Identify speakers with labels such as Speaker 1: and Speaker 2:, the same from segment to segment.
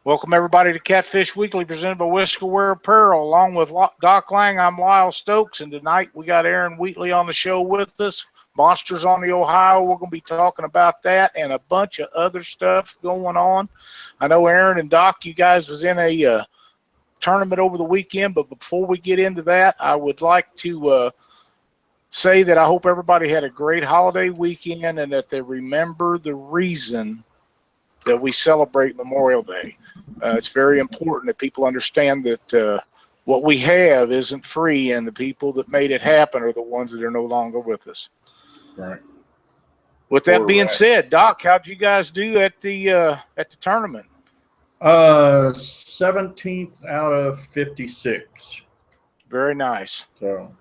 Speaker 1: Welcome, everybody, to Catfish Weekly, presented by Whisker Wear Apparel. Along with Doc Lang, I'm Lyle Stokes, and tonight we got Aaron Wheatley on the show with us. Monsters on the Ohio, we're going to be talking about that and a bunch of other stuff going on. I know Aaron and Doc, you guys was in a tournament over the weekend, but before we get into that, I would like to say that I hope everybody had a great holiday weekend and that they remember the reason that we celebrate Memorial Day. It's very important that people understand that what we have isn't free, and the people that made it happen are the ones that are no longer with us.
Speaker 2: Right.
Speaker 1: With that being said, Doc, how'd you guys do at the tournament?
Speaker 2: 17th out of 56.
Speaker 1: Very nice.
Speaker 2: So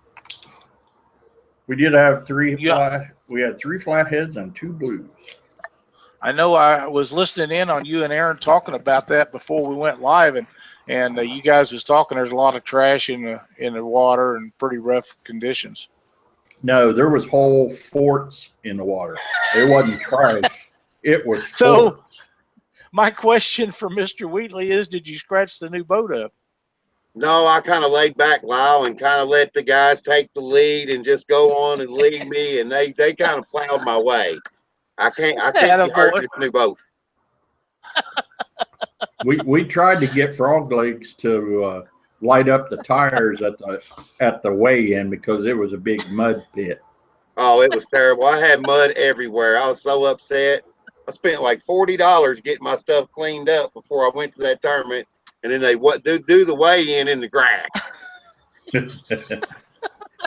Speaker 2: we did have we had 3 flatheads and 2 blues.
Speaker 1: I know I was listening in on you and Aaron talking about that before we went live, and you guys was talking. There's a lot of trash in the water and pretty rough conditions.
Speaker 2: No, there was whole forts in the water. It wasn't trash. It was
Speaker 1: so.
Speaker 2: Forts.
Speaker 1: My question for Mr. Wheatley is: did you scratch the new boat up?
Speaker 3: No, I kind of laid back, Lyle, and kind of let the guys take the lead and just go on and lead me, and they kind of plowed my way. I can't be hurt this new boat.
Speaker 2: We tried to get Frog Legs to light up the tires at the weigh-in because it was a big mud pit.
Speaker 3: Oh, it was terrible. I had mud everywhere. I was so upset. I spent like $40 getting my stuff cleaned up before I went to that tournament, and then they do the weigh-in in the grass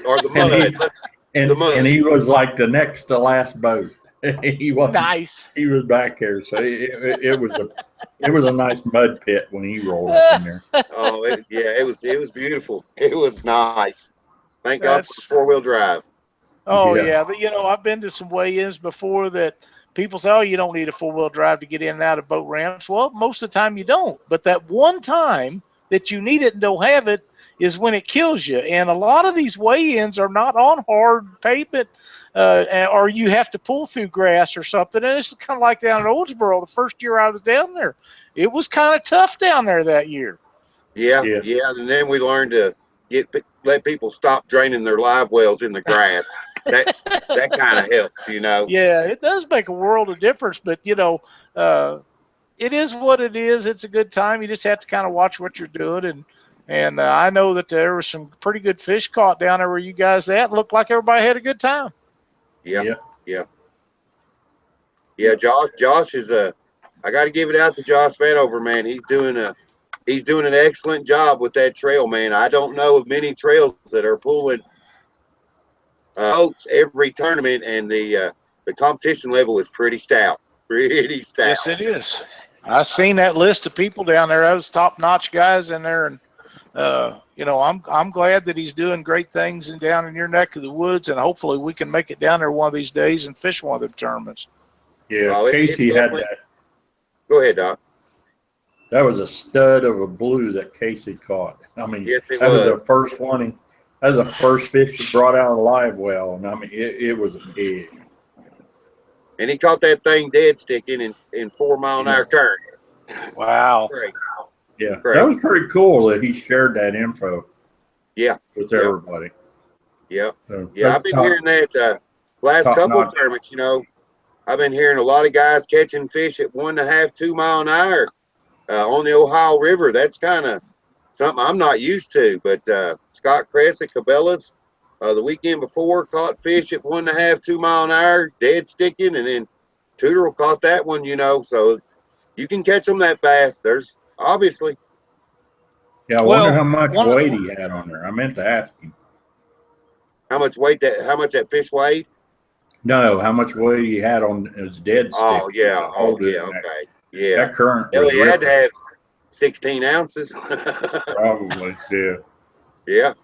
Speaker 3: or the mud.
Speaker 2: And he was like the next to last boat. He was
Speaker 1: nice.
Speaker 2: He was back there, so it was a nice mud pit when he rolled up in there.
Speaker 3: Oh, it was beautiful. It was nice. Thank God for 4-wheel drive.
Speaker 1: Oh yeah, I've been to some weigh-ins before that people say, "Oh, you don't need a 4-wheel drive to get in and out of boat ramps." Well, most of the time you don't, but that one time that you need it and don't have it is when it kills you. And a lot of these weigh-ins are not on hard pavement, or you have to pull through grass or something. And it's kind of like down in Oldsboro. The first year I was down there, it was kind of tough down there that year.
Speaker 3: Yeah. And then we learned to let people stop draining their live wells in the grass. that kind of helps,
Speaker 1: Yeah, it does make a world of difference. But it is what it is. It's a good time. You just have to kind of watch what you're doing. And I know that there was some pretty good fish caught down there where you guys at. Looked like everybody had a good time.
Speaker 3: Yeah. Josh is I got to give it out to Josh Vanover, man. He's doing an excellent job with that trail, man. I don't know of many trails that are pulling boats every tournament, and the competition level is pretty stout. Pretty stout.
Speaker 1: Yes, it is. I seen that list of people down there. Those top-notch guys in there, and I'm glad that he's doing great things down in your neck of the woods, and hopefully we can make it down there one of these days and fish one of the tournaments.
Speaker 2: Yeah, Casey had that.
Speaker 3: Go ahead, Doc.
Speaker 2: That was a stud of a blue that Casey caught. I mean,
Speaker 3: yes,
Speaker 2: that was the first one. That was the first fish he brought out of a live well, and I mean, it was big.
Speaker 3: And he caught that thing dead sticking in 4-mile-an-hour current.
Speaker 1: Wow.
Speaker 3: Crazy.
Speaker 2: Yeah, that was pretty cool that he shared that info.
Speaker 3: Yeah,
Speaker 2: with everybody.
Speaker 3: Yeah, I've been hearing that last couple of tournaments. I've been hearing a lot of guys catching fish at 1.5, 2 mile an hour on the Ohio River. That's kind of something I'm not used to. But Scott Kress at Cabela's the weekend before caught fish at 1.5, 2 mile an hour, dead sticking, and then Tooterl caught that one. So you can catch them that fast. There's obviously.
Speaker 2: Yeah, I wonder how much weight he had on there. I meant to ask him.
Speaker 3: How much that fish weighed?
Speaker 2: No, how much weight he had on his dead stick.
Speaker 3: Oh, yeah. Okay. Yeah.
Speaker 2: That current
Speaker 3: was he had to have 16 ounces.
Speaker 2: Probably, yeah.
Speaker 3: Yeah.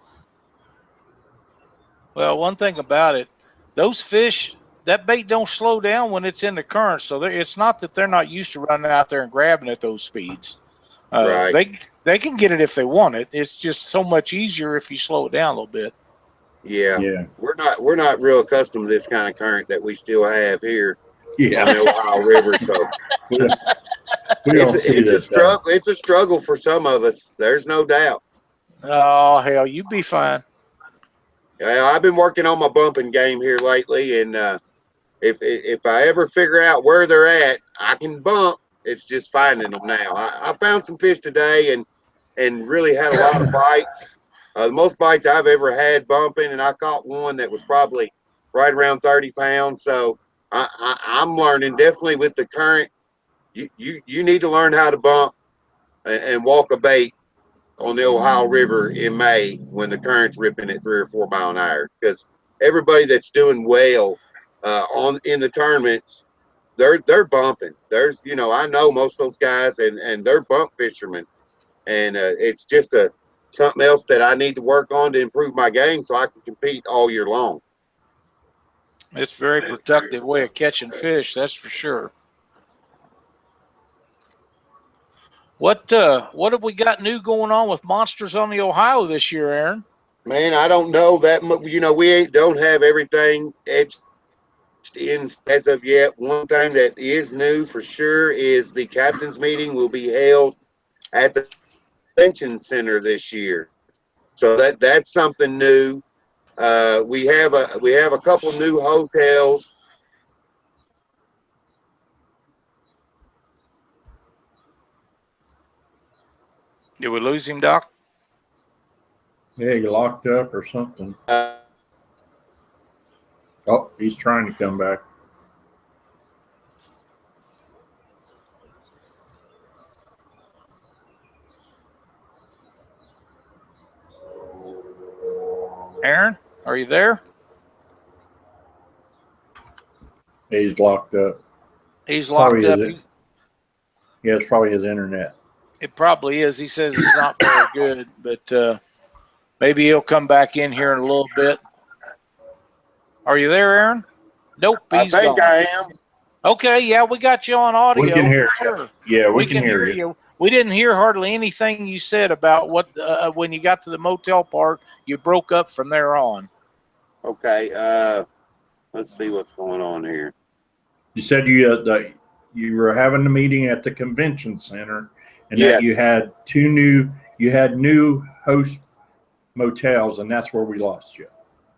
Speaker 1: Well, one thing about it, those fish, that bait don't slow down when it's in the current. So it's not that they're not used to running out there and grabbing at those speeds.
Speaker 3: Right.
Speaker 1: They can get it if they want it. It's just so much easier if you slow it down a little bit.
Speaker 3: Yeah. We're not real accustomed to this kind of current that we still have here on the Ohio River. So
Speaker 2: We don't see
Speaker 3: it's a
Speaker 2: that.
Speaker 3: struggle. It's a struggle for some of us. There's no doubt.
Speaker 1: Oh hell, you be fine.
Speaker 3: I've been working on my bumping game here lately, and if I ever figure out where they're at, I can bump. It's just finding them now. I found some fish today, and really had a lot of bites. The most bites I've ever had bumping, and I caught one that was probably right around 30 pounds. So I'm learning definitely with the current. You need to learn how to bump and walk a bait on the Ohio River in May when the current's ripping at 3 or 4 mile an hour, because everybody that's doing well on in the tournaments, they're bumping. There's I know most of those guys, and they're bump fishermen, and it's just something else that I need to work on to improve my game so I can compete all year long.
Speaker 1: It's a very productive way of catching fish, that's for sure. What have we got new going on with Monsters on the Ohio this year, Aaron?
Speaker 3: Man, I don't know that much. We don't have everything etched in as of yet. One thing that is new for sure is the captain's meeting will be held at the convention center this year. So that's something new. We have a couple new hotels.
Speaker 1: Did we lose him, Doc?
Speaker 2: Yeah, you locked up or something. Oh, he's trying to come back.
Speaker 1: Aaron, are you there?
Speaker 2: He's locked up.
Speaker 1: He's locked up.
Speaker 2: Yeah, it's probably his internet.
Speaker 1: It probably is. He says it's not very good, but maybe he'll come back in here in a little bit. Are you there, Aaron? Nope, he's
Speaker 3: I think
Speaker 1: gone.
Speaker 3: I am.
Speaker 1: Okay, yeah, we got you on audio.
Speaker 2: We can hear
Speaker 1: for
Speaker 2: you.
Speaker 1: sure.
Speaker 2: Yeah, we can hear you.
Speaker 1: We didn't hear hardly anything you said about what when you got to the motel part. You broke up from there on.
Speaker 3: Okay, let's see what's going on here.
Speaker 2: You said you were having a meeting at the convention center, and
Speaker 3: Yes.
Speaker 2: that you had new host motels, and that's where we lost you.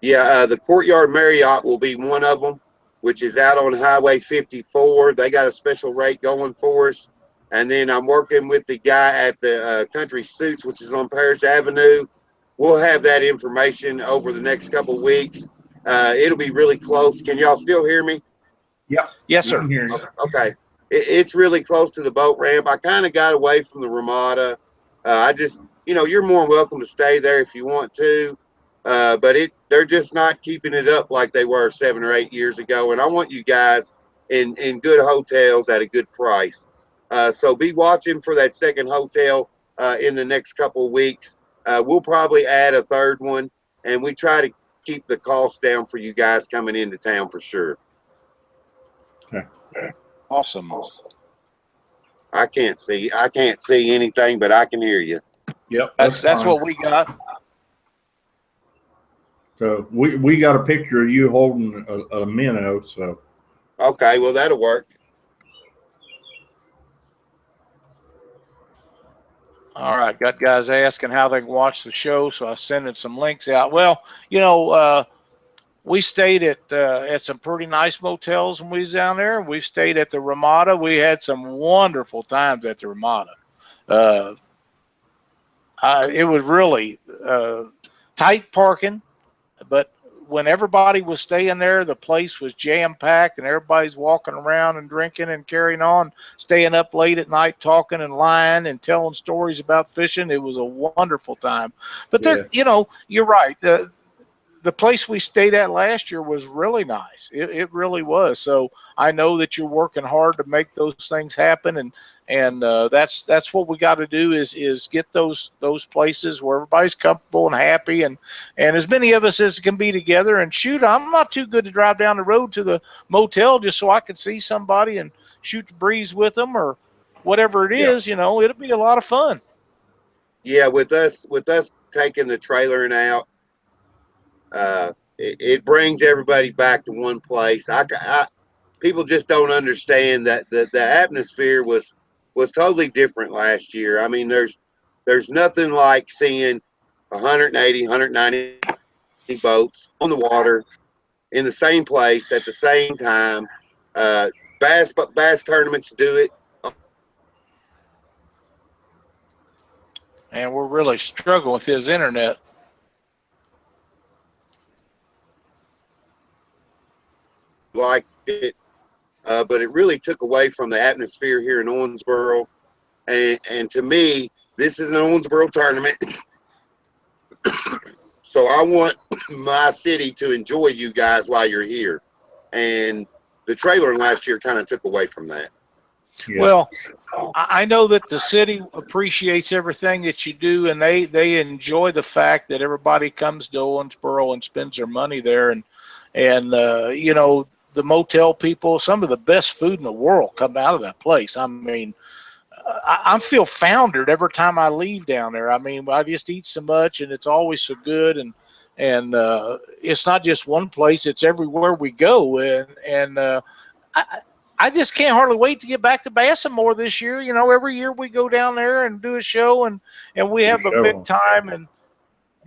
Speaker 3: Yeah, the Courtyard Marriott will be one of them, which is out on Highway 54. They got a special rate going for us. And then I'm working with the guy at the Country Suits, which is on Parish Avenue. We'll have that information over the next couple of weeks. It'll be really close. Can y'all still hear me?
Speaker 2: Yep.
Speaker 1: Yes, sir.
Speaker 3: Okay. It's really close to the boat ramp. I kind of got away from the Ramada. I just, you're more than welcome to stay there if you want to. But they're just not keeping it up like they were 7 or 8 years ago. And I want you guys in good hotels at a good price. So be watching for that second hotel in the next couple of weeks. We'll probably add a third one, and we try to keep the cost down for you guys coming into town for sure.
Speaker 2: Okay.
Speaker 1: Awesome.
Speaker 3: I can't see anything, but I can hear you.
Speaker 2: Yep.
Speaker 1: That's what we got.
Speaker 2: So we got a picture of you holding a minnow. So
Speaker 3: okay, well that'll work.
Speaker 1: All right, got guys asking how they can watch the show, so I sending some links out. Well, we stayed at some pretty nice motels when we was down there. We stayed at the Ramada. We had some wonderful times at the Ramada. It was really tight parking, but when everybody was staying there, the place was jam-packed, and everybody's walking around and drinking and carrying on, staying up late at night, talking and lying and telling stories about fishing. It was a wonderful time. But you're right. The place we stayed at last year was really nice. It really was. So I know that you're working hard to make those things happen, and that's what we got to do is get those places where everybody's comfortable and happy, and as many of us as can be together. And shoot, I'm not too good to drive down the road to the motel just so I can see somebody and shoot the breeze with them or whatever it is. It'll be a lot of fun.
Speaker 3: Yeah, with us taking the trailering out. It brings everybody back to one place. People just don't understand that the atmosphere was was totally different last year. I mean, there's nothing like seeing 180, 190 boats on the water in the same place at the same time. Bass tournaments do it.
Speaker 1: And we're really struggling with his internet.
Speaker 3: Like it, but it really took away from the atmosphere here in Owensboro. And to me, this is an Owensboro tournament. So I want my city to enjoy you guys while you're here. And the trailer last year kind of took away from that.
Speaker 1: Yeah. Well, I know that the city appreciates everything that you do, and they enjoy the fact that everybody comes to Owensboro and spends their money there. And you know, the motel people, some of the best food in the world come out of that place. I mean, I feel foundered every time I leave down there. I mean, I just eat so much, and it's always so good. And it's not just one place; it's everywhere we go. And I just can't hardly wait to get back to Bassamore this year. You know, every year we go down there and do a show, and we have a big time.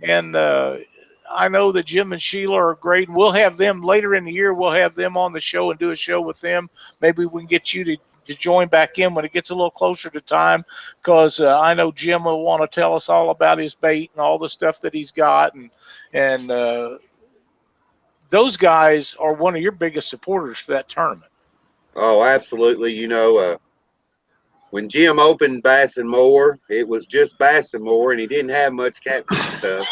Speaker 1: And I know that Jim and Sheila are great, and we'll have them later in the year. We'll have them on the show and do a show with them. Maybe we can get you to join back in when it gets a little closer to time, because I know Jim will want to tell us all about his bait and all the stuff that he's got, and those guys are one of your biggest supporters for that tournament.
Speaker 3: Oh, absolutely. You know, when Jim opened Bass and More, it was just Bass and More, and he didn't have much catfish stuff.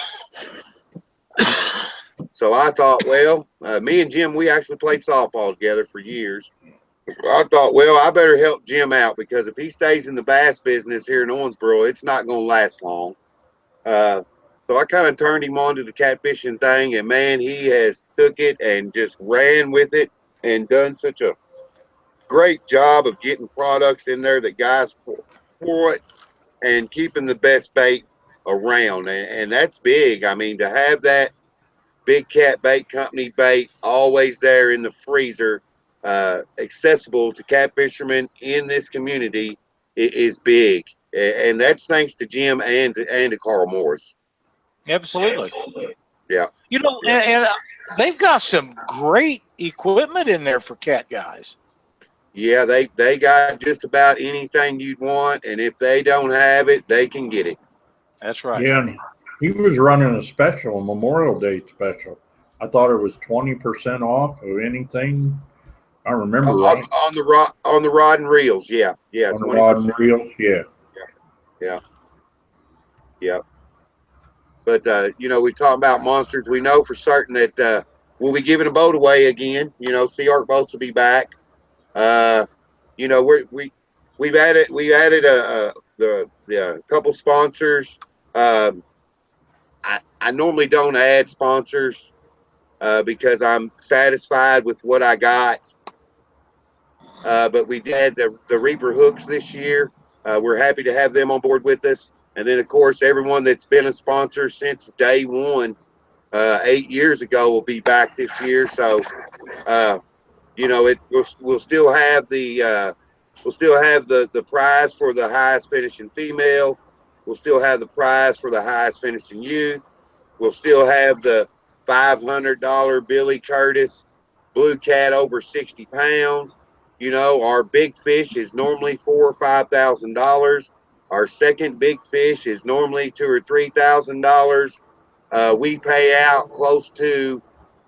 Speaker 3: So I thought, well, me and Jim, we actually played softball together for years. I thought, well, I better help Jim out, because if he stays in the bass business here in Owensboro, it's not going to last long. So I kind of turned him on to the catfishing thing, and man, he has took it and just ran with it and done such a great job of getting products in there that guys for it and keeping the best bait around. And that's big. I mean, to have that Big Cat Bait Company bait always there in the freezer, accessible to cat fishermen in this community, is big. And that's thanks to Jim and to Carl Morris.
Speaker 1: Absolutely.
Speaker 3: Yeah.
Speaker 1: You know, and they've got some great equipment in there for cat guys.
Speaker 3: Yeah, they got just about anything you'd want, and if they don't have it, they can get it.
Speaker 1: That's right.
Speaker 2: Yeah, and he was running a special, a Memorial Day special. I thought it was 20% off of anything. I remember right.
Speaker 3: On the rod and reels, yeah.
Speaker 2: On the rod and reels, yeah.
Speaker 3: But you know, we talk about monsters. We know for certain that we'll be giving a boat away again. You know, Sea Arc boats will be back. You know, we've added the couple sponsors. I normally don't add sponsors because I'm satisfied with what I got. But we did the Reaper hooks this year. We're happy to have them on board with us. And then, of course, everyone that's been a sponsor since day one, 8 years ago, will be back this year. So, you know, we'll still have the prize for the highest finishing female. We'll still have the prize for the highest finishing youth. We'll still have the $500 Billy Curtis Blue Cat over 60 pounds. You know, our big fish is normally $4,000 or $5,000. Our second big fish is normally $2,000 or $3,000. We pay out close to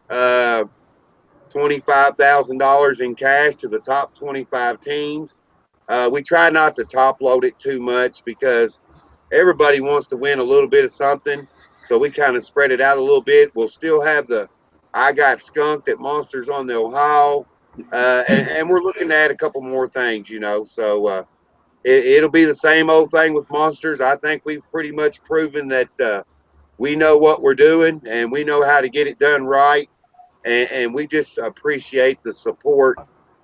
Speaker 3: $25,000 in cash to the top 25 teams. We try not to top load it too much because everybody wants to win a little bit of something. So we kind of spread it out a little bit. We'll still have the I Got Skunked at Monsters on the Ohio. And we're looking at a couple more things, you know. So it'll be the same old thing with Monsters. I think we've pretty much proven that we know what we're doing and we know how to get it done right. And we just appreciate the support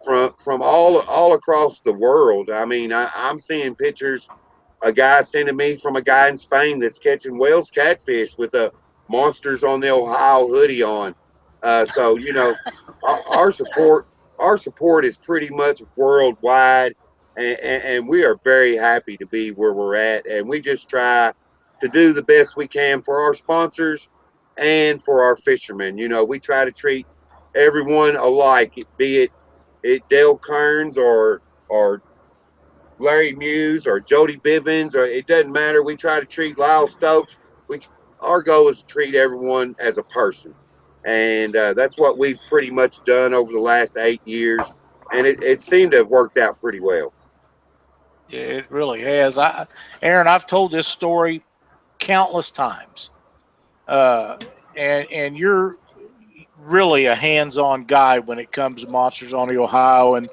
Speaker 3: from all across the world. I mean, I'm seeing pictures a guy sending me from a guy in Spain that's catching Wales catfish with a Monsters on the Ohio hoodie on. So, you know, our support is pretty much worldwide. and we are very happy to be where we're at. And we just try to do the best we can for our sponsors and for our fishermen. You know, we try to treat everyone alike, be it Dale Kearns or Larry Muse or Jody Bivens, or it doesn't matter. We try to treat Lyle Stokes. Our goal is to treat everyone as a person, and that's what we've pretty much done over the last 8 years, and it seemed to have worked out pretty well.
Speaker 1: Yeah, it really has. Aaron, I've told this story countless times, uh, and you're really a hands-on guy when it comes to Monsters on the Ohio. And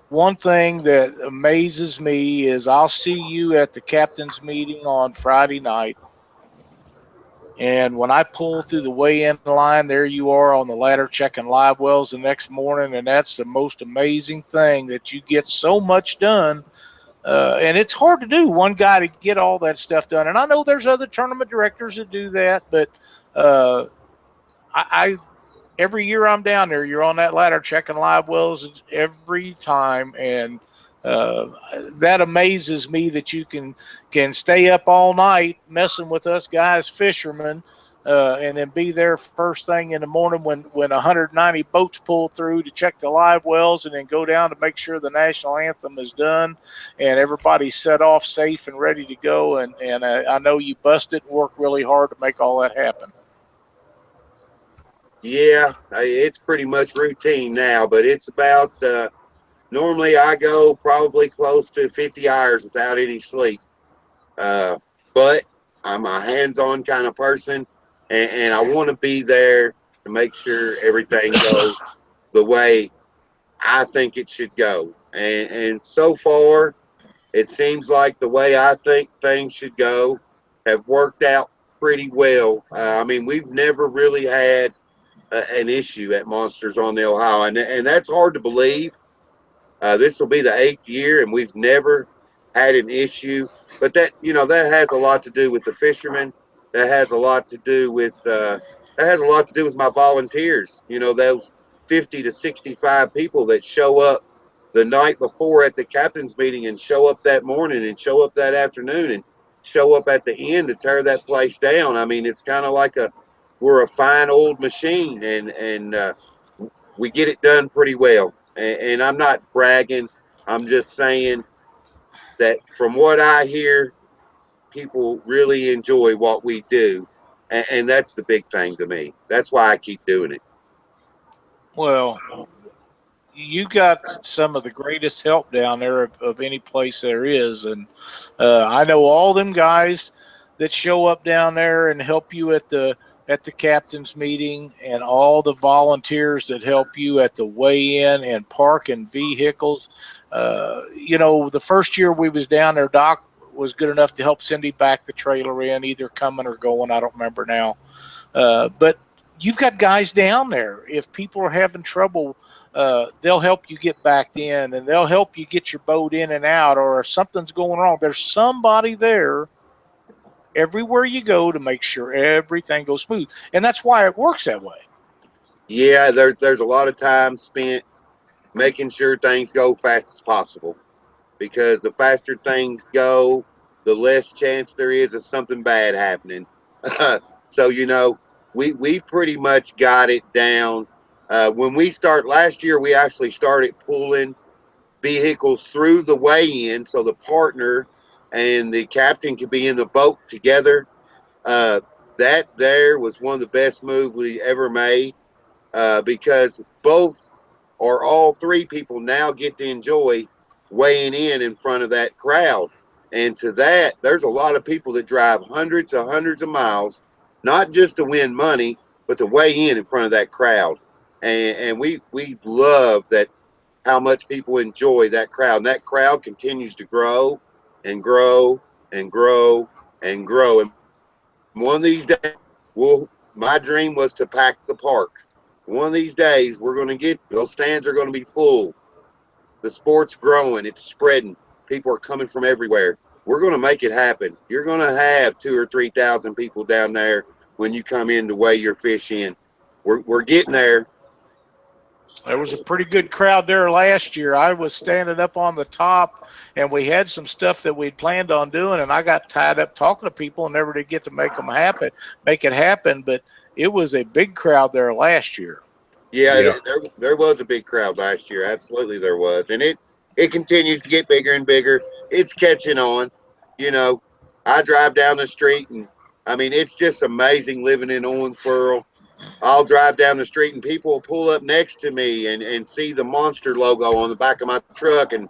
Speaker 1: one thing that amazes me is I'll see you at the captain's meeting on Friday night, and when I pull through the weigh-in line, there you are on the ladder checking live wells the next morning, and that's the most amazing thing, that you get so much done. And it's hard to do, one guy to get all that stuff done. And I know there's other tournament directors that do that, but I every year I'm down there, you're on that ladder checking live wells every time, and that amazes me that you can stay up all night messing with us guys, fishermen, and then be there first thing in the morning when 190 boats pull through to check the live wells, and then go down to make sure the national anthem is done and everybody's set off safe and ready to go. And I know you busted and worked really hard to make all that happen.
Speaker 3: Yeah, it's pretty much routine now, but it's about normally I go probably close to 50 hours without any sleep. But I'm a hands-on kind of person, and I want to be there to make sure everything goes the way I think it should go. And so far, it seems like the way I think things should go have worked out pretty well. I mean, we've never really had an issue at Monsters on the Ohio, and that's hard to believe. This will be the 8th year, and we've never had an issue. But that has a lot to do with the fishermen. That has a lot to do with my volunteers. You know, those 50 to 65 people that show up the night before at the captain's meeting, and show up that morning, and show up that afternoon, and show up at the end to tear that place down. I mean, it's kind of like we're a fine old machine, and we get it done pretty well. And I'm not bragging. I'm just saying that from what I hear, people really enjoy what we do. And that's the big thing to me. That's why I keep doing it.
Speaker 1: Well, you got some of the greatest help down there of any place there is. And I know all them guys that show up down there and help you at the captain's meeting, and all the volunteers that help you at the weigh-in and parking vehicles. You know, the first year we was down there, Doc was good enough to help Cindy back the trailer in, either coming or going, I don't remember now. But you've got guys down there. If people are having trouble, they'll help you get back in, and they'll help you get your boat in and out, or if something's going wrong, there's somebody there everywhere you go to make sure everything goes smooth. And that's why it works that way.
Speaker 3: Yeah, there's a lot of time spent making sure things go fast as possible, because the faster things go, the less chance there is of something bad happening. So, we pretty much got it down. When we start last year, we actually started pulling vehicles through the weigh-in, so the partner and the captain could be in the boat together. That there was one of the best moves we ever made, because both or all three people now get to enjoy weighing in front of that crowd. And to that, there's a lot of people that drive hundreds of miles, not just to win money, but to weigh in front of that crowd. And we love that, how much people enjoy that crowd. And that crowd continues to grow and grow and grow and grow. And one of these days, my dream was to pack the park. One of these days, we're going to get, those stands are going to be full. The sport's growing, it's spreading. People are coming from everywhere. We're going to make it happen. You're going to have 2,000 or 3,000 people down there when you come in to weigh your fish in. We're getting there.
Speaker 1: There was a pretty good crowd there last year. I was standing up on the top, and we had some stuff that we'd planned on doing, and I got tied up talking to people and never did get to make it happen. But it was a big crowd there last year.
Speaker 3: Yeah. There was a big crowd last year. Absolutely, there was, and it continues to get bigger and bigger. It's catching on. You know, I drive down the street, and I mean, it's just amazing living in Owensboro. I'll drive down the street and people will pull up next to me and see the Monster logo on the back of my truck and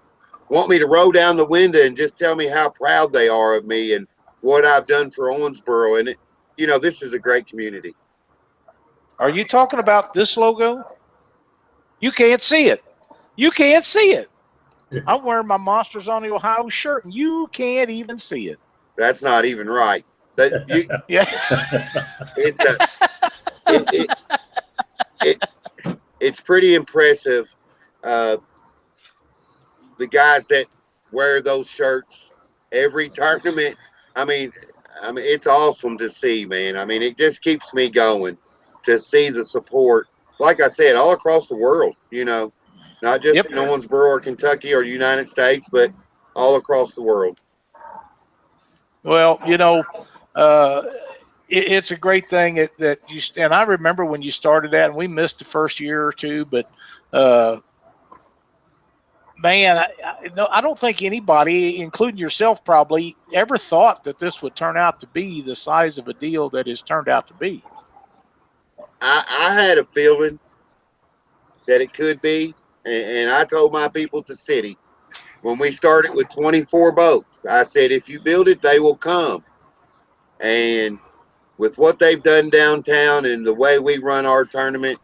Speaker 3: want me to roll down the window and just tell me how proud they are of me and what I've done for Owensboro. And, this is a great community.
Speaker 1: Are you talking about this logo? You can't see it. You can't see it. I'm wearing my Monsters on the Ohio shirt, and you can't even see it.
Speaker 3: That's not even right.
Speaker 1: Yeah.
Speaker 3: It's pretty impressive. The guys that wear those shirts every tournament. I mean, it's awesome to see, man. I mean, it just keeps me going to see the support. Like I said, all across the world. Not just in Owensboro or Kentucky or United States, but all across the world.
Speaker 1: Well, it's a great thing that you, and I remember when you started that, and we missed the first year or two, but man, I don't think anybody, including yourself probably, ever thought that this would turn out to be the size of a deal that it's turned out to be.
Speaker 3: I had a feeling that it could be, and I told my people at the city when we started with 24 boats, I said, if you build it, they will come. And with what they've done downtown and the way we run our tournament,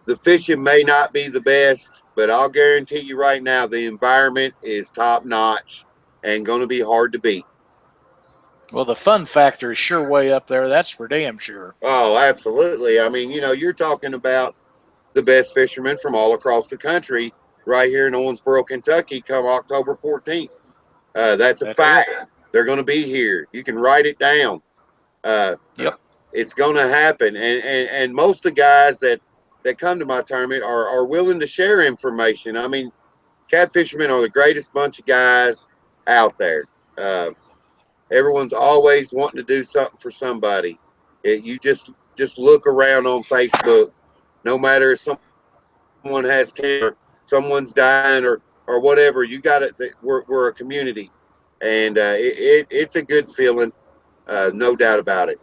Speaker 3: the fishing may not be the best, but I'll guarantee you right now, the environment is top notch and going to be hard to beat.
Speaker 1: Well, the fun factor is sure way up there. That's for damn sure.
Speaker 3: Oh, absolutely. I mean, you're talking about the best fishermen from all across the country right here in Owensboro, Kentucky, come October 14th. That's a fact. They're going to be here. You can write it down.
Speaker 1: Yep.
Speaker 3: It's going to happen. And most of the guys that come to my tournament are willing to share information. I mean, catfishermen are the greatest bunch of guys out there. Everyone's always wanting to do something for somebody. You just look around on Facebook. No matter if someone has cancer, someone's dying, or whatever, you got it. We're a community, and it's a good feeling, no doubt about it.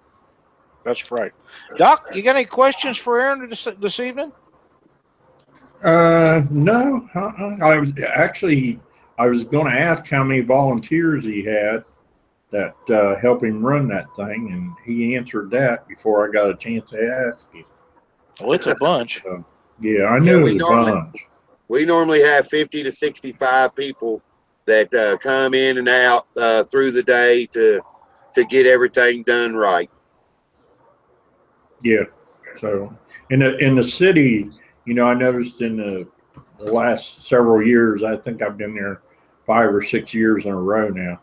Speaker 1: That's right. Doc, you got any questions for Aaron this evening?
Speaker 2: No. I was going to ask how many volunteers he had that help him run that thing, and he answered that before I got a chance to ask him.
Speaker 1: Well, it's a bunch.
Speaker 2: Yeah, I knew it was a bunch.
Speaker 3: We normally have 50 to 65 people that come in and out through the day to get everything done right.
Speaker 2: Yeah. So in the city, I noticed in the last several years, I think I've been there 5 or 6 years in a row now.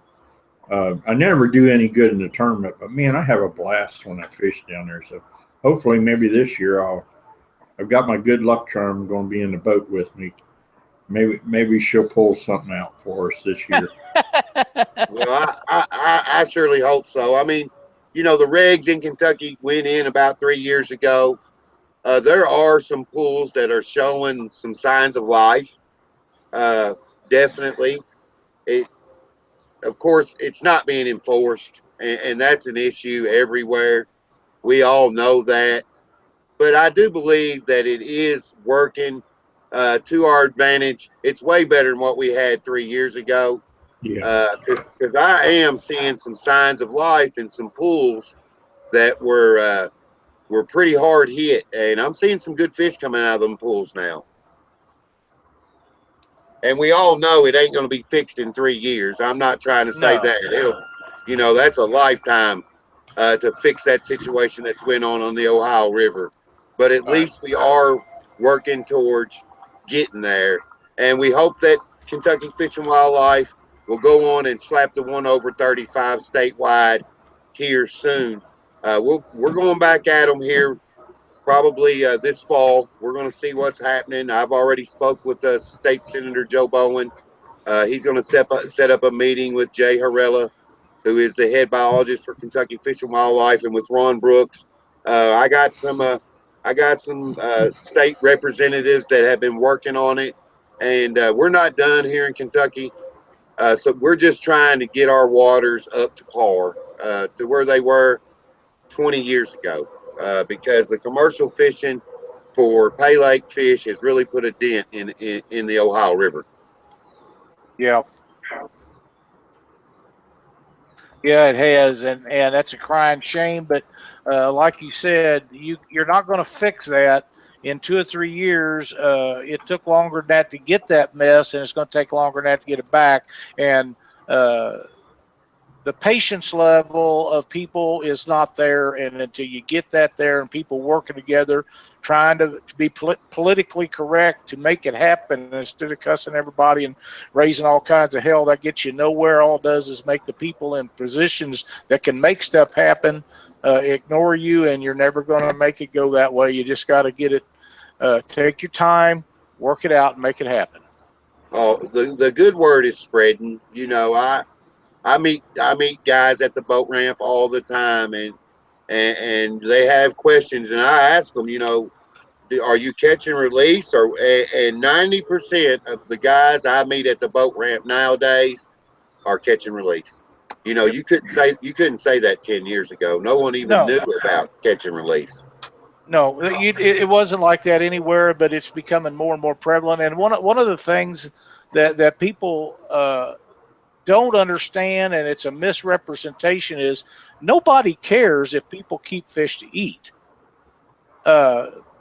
Speaker 2: I never do any good in the tournament, but man, I have a blast when I fish down there. So hopefully maybe this year I've got my good luck charm going to be in the boat with me. Maybe she'll pull something out for us this year.
Speaker 3: Well, I surely hope so. I mean, the regs in Kentucky went in about 3 years ago. There are some pools that are showing some signs of life. Definitely. Of course, it's not being enforced, and that's an issue everywhere. We all know that. But I do believe that it is working to our advantage. It's way better than what we had 3 years ago.
Speaker 2: Yeah.
Speaker 3: Because I am seeing some signs of life in some pools that were pretty hard hit, and I'm seeing some good fish coming out of them pools now. And we all know it ain't going to be fixed in 3 years. I'm not trying to say that. It'll, that's a lifetime to fix that situation that's went on the Ohio River. But at least we are working towards getting there. And we hope that Kentucky Fish and Wildlife will go on and slap the 1 over 35 statewide here soon. We're going back at them here probably this fall. We're going to see what's happening. I've already spoke with State Senator Joe Bowen. He's going to set up a meeting with Jay Harrella, who is the head biologist for Kentucky Fish and Wildlife, and with Ron Brooks. I got some state representatives that have been working on it, and we're not done here in Kentucky. So we're just trying to get our waters up to par, to where they were 20 years ago, because the commercial fishing for pay lake fish has really put a dent in the Ohio River.
Speaker 1: Yeah. Yeah, it has, and that's a crying shame. But like you said, you're not going to fix that in 2 or 3 years. It took longer than that to get that mess, and it's going to take longer than that to get it back. And the patience level of people is not there, and until you get that there and people working together, trying to be politically correct to make it happen instead of cussing everybody and raising all kinds of hell, that gets you nowhere. All it does is make the people in positions that can make stuff happen ignore you, and you're never going to make it go that way. You just got to get it, take your time, work it out, and make it happen.
Speaker 3: Oh, the good word is spreading. You know, I meet guys at the boat ramp all the time, and they have questions, and I ask them, you know, are you catch and release? And 90% of the guys I meet at the boat ramp nowadays are catch and release. You know, you couldn't say that 10 years ago. No one even knew about catch and release.
Speaker 1: No, it wasn't like that anywhere, but it's becoming more and more prevalent. And one of the things that people don't understand, and it's a misrepresentation, is nobody cares if people keep fish to eat.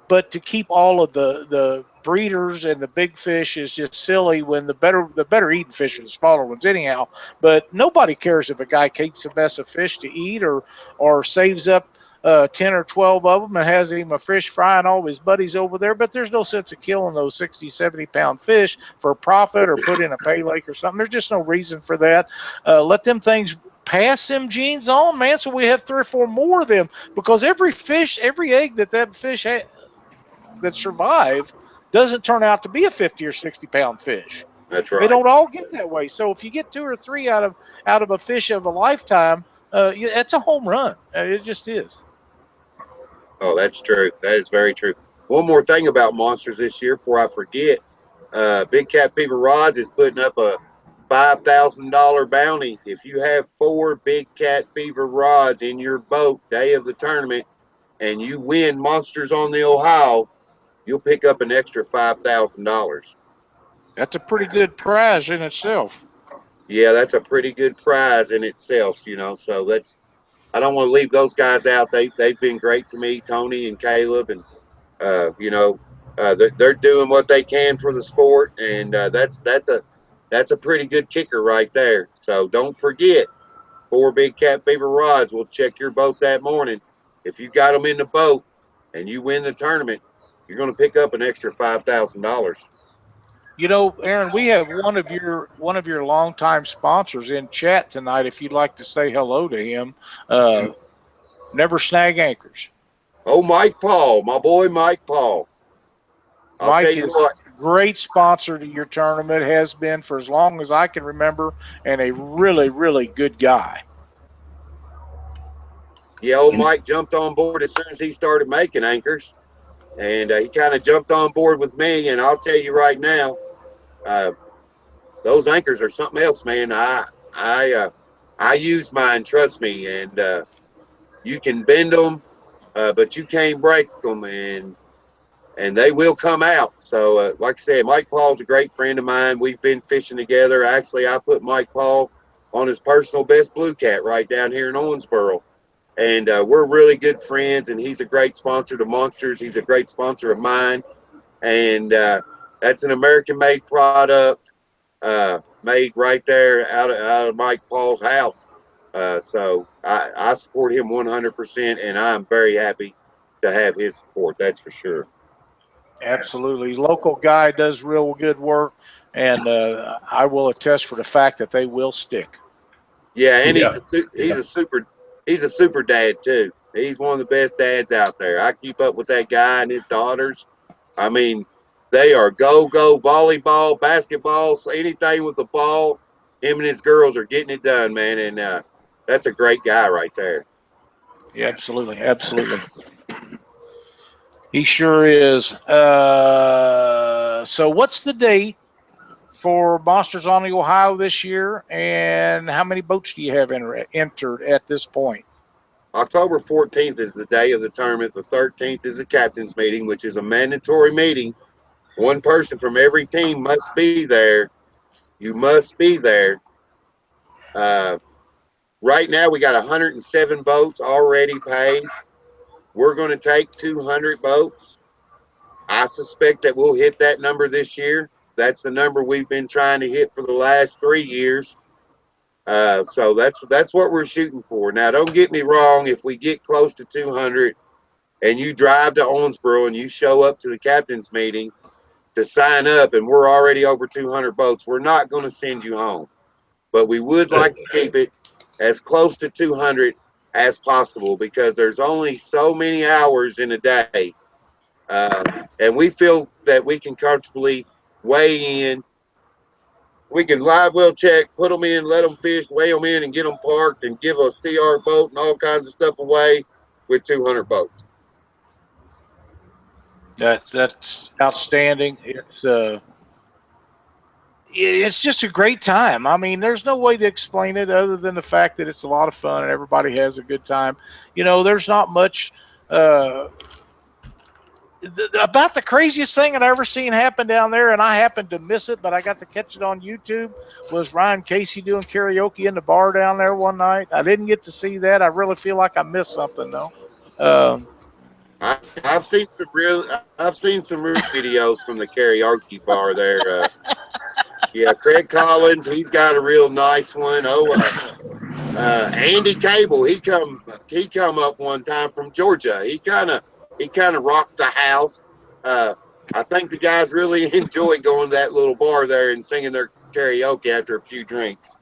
Speaker 1: But to keep all of the breeders and the big fish is just silly, when the better eating fish are the smaller ones anyhow. But nobody cares if a guy keeps a mess of fish to eat or saves up 10 or 12 of them and has him a fish fry and all his buddies over there. But there's no sense of killing those 60, 70-pound fish for profit or put in a pay lake or something. There's just no reason for that. Let them things pass them genes on, man, so we have 3 or 4 more of them, because every egg that fish that survive doesn't turn out to be a 50 or 60-pound fish.
Speaker 3: That's right.
Speaker 1: They don't all get that way. So if you get 2 or 3 out of a fish of a lifetime, it's a home run. It just is.
Speaker 3: Oh, that's true. That is very true. One more thing about monsters this year before I forget. Big Cat Fever Rods is putting up a $5,000 bounty. If you have 4 Big Cat Fever rods in your boat day of the tournament and you win Monsters on the Ohio, you'll pick up an extra $5,000.
Speaker 1: That's a pretty good prize in itself.
Speaker 3: Yeah, that's a pretty good prize in itself, you know. So I don't want to leave those guys out. They've been great to me, Tony and Caleb, and you know, they're doing what they can for the sport, and that's a pretty good kicker right there. So don't forget, 4 Big Cat Fever rods will check your boat that morning. If you got them in the boat and you win the tournament, you're going to pick up an extra $5,000.
Speaker 1: You know, Aaron, we have one of your longtime sponsors in chat tonight. If you'd like to say hello to him, Never Snag Anchors.
Speaker 3: Oh, Mike Paul, my boy Mike Paul.
Speaker 1: Mike is a great sponsor to your tournament, has been for as long as I can remember, and a really, really good guy.
Speaker 3: Yeah, old Mike jumped on board as soon as he started making anchors, and he kind of jumped on board with me. And I'll tell you right now, those anchors are something else, man. I use mine, trust me, and you can bend them, but you can't break them, and they will come out. So, like I said, Mike Paul's a great friend of mine. We've been fishing together. Actually, I put Mike Paul on his personal best blue cat right down here in Owensboro. And we're really good friends, and he's a great sponsor to Monsters. He's a great sponsor of mine. And that's an American-made product made right there out of Mike Paul's house. So I support him 100%, and I'm very happy to have his support. That's for sure.
Speaker 1: Absolutely. Local guy does real good work, and I will attest for the fact that they will stick.
Speaker 3: Yeah, and he's a super dad too. He's one of the best dads out there. I keep up with that guy and his daughters. I mean, they are go-go volleyball, basketball, anything with the ball. Him and his girls are getting it done, man. And that's a great guy right there.
Speaker 1: Yeah, absolutely. Absolutely. He sure is. So what's the date for Monsters on the Ohio this year, and how many boats do you have entered at this point?
Speaker 3: October 14th is the day of the tournament. The 13th is a captain's meeting, which is a mandatory meeting. One person from every team must be there. You must be there. Right now, we got 107 boats already paid. We're going to take 200 boats. I suspect that we'll hit that number this year. That's the number we've been trying to hit for the last 3 years. So that's what we're shooting for. Now, don't get me wrong. If we get close to 200 and you drive to Owensboro and you show up to the captain's meeting to sign up and we're already over 200 boats, we're not going to send you home. But we would like to keep it as close to 200 as possible because there's only so many hours in a day. And we feel that we can comfortably weigh in. We can live well check, put them in, let them fish, weigh them in, and get them parked, and give a CR boat and all kinds of stuff away with 200 boats.
Speaker 1: That's outstanding. It's just a great time. I mean, there's no way to explain it other than the fact that it's a lot of fun and everybody has a good time. You know, there's not much about the craziest thing I've ever seen happen down there, and I happened to miss it, but I got to catch it on YouTube, was Ryan Casey doing karaoke in the bar down there one night. I didn't get to see that. I really feel like I missed something, though.
Speaker 3: I've seen some real videos from the karaoke bar there. Yeah, Craig Collins, he's got a real nice one. Andy Cable, he come up one time from Georgia. He kind of rocked the house. I think the guys really enjoy going to that little bar there and singing their karaoke after a few drinks.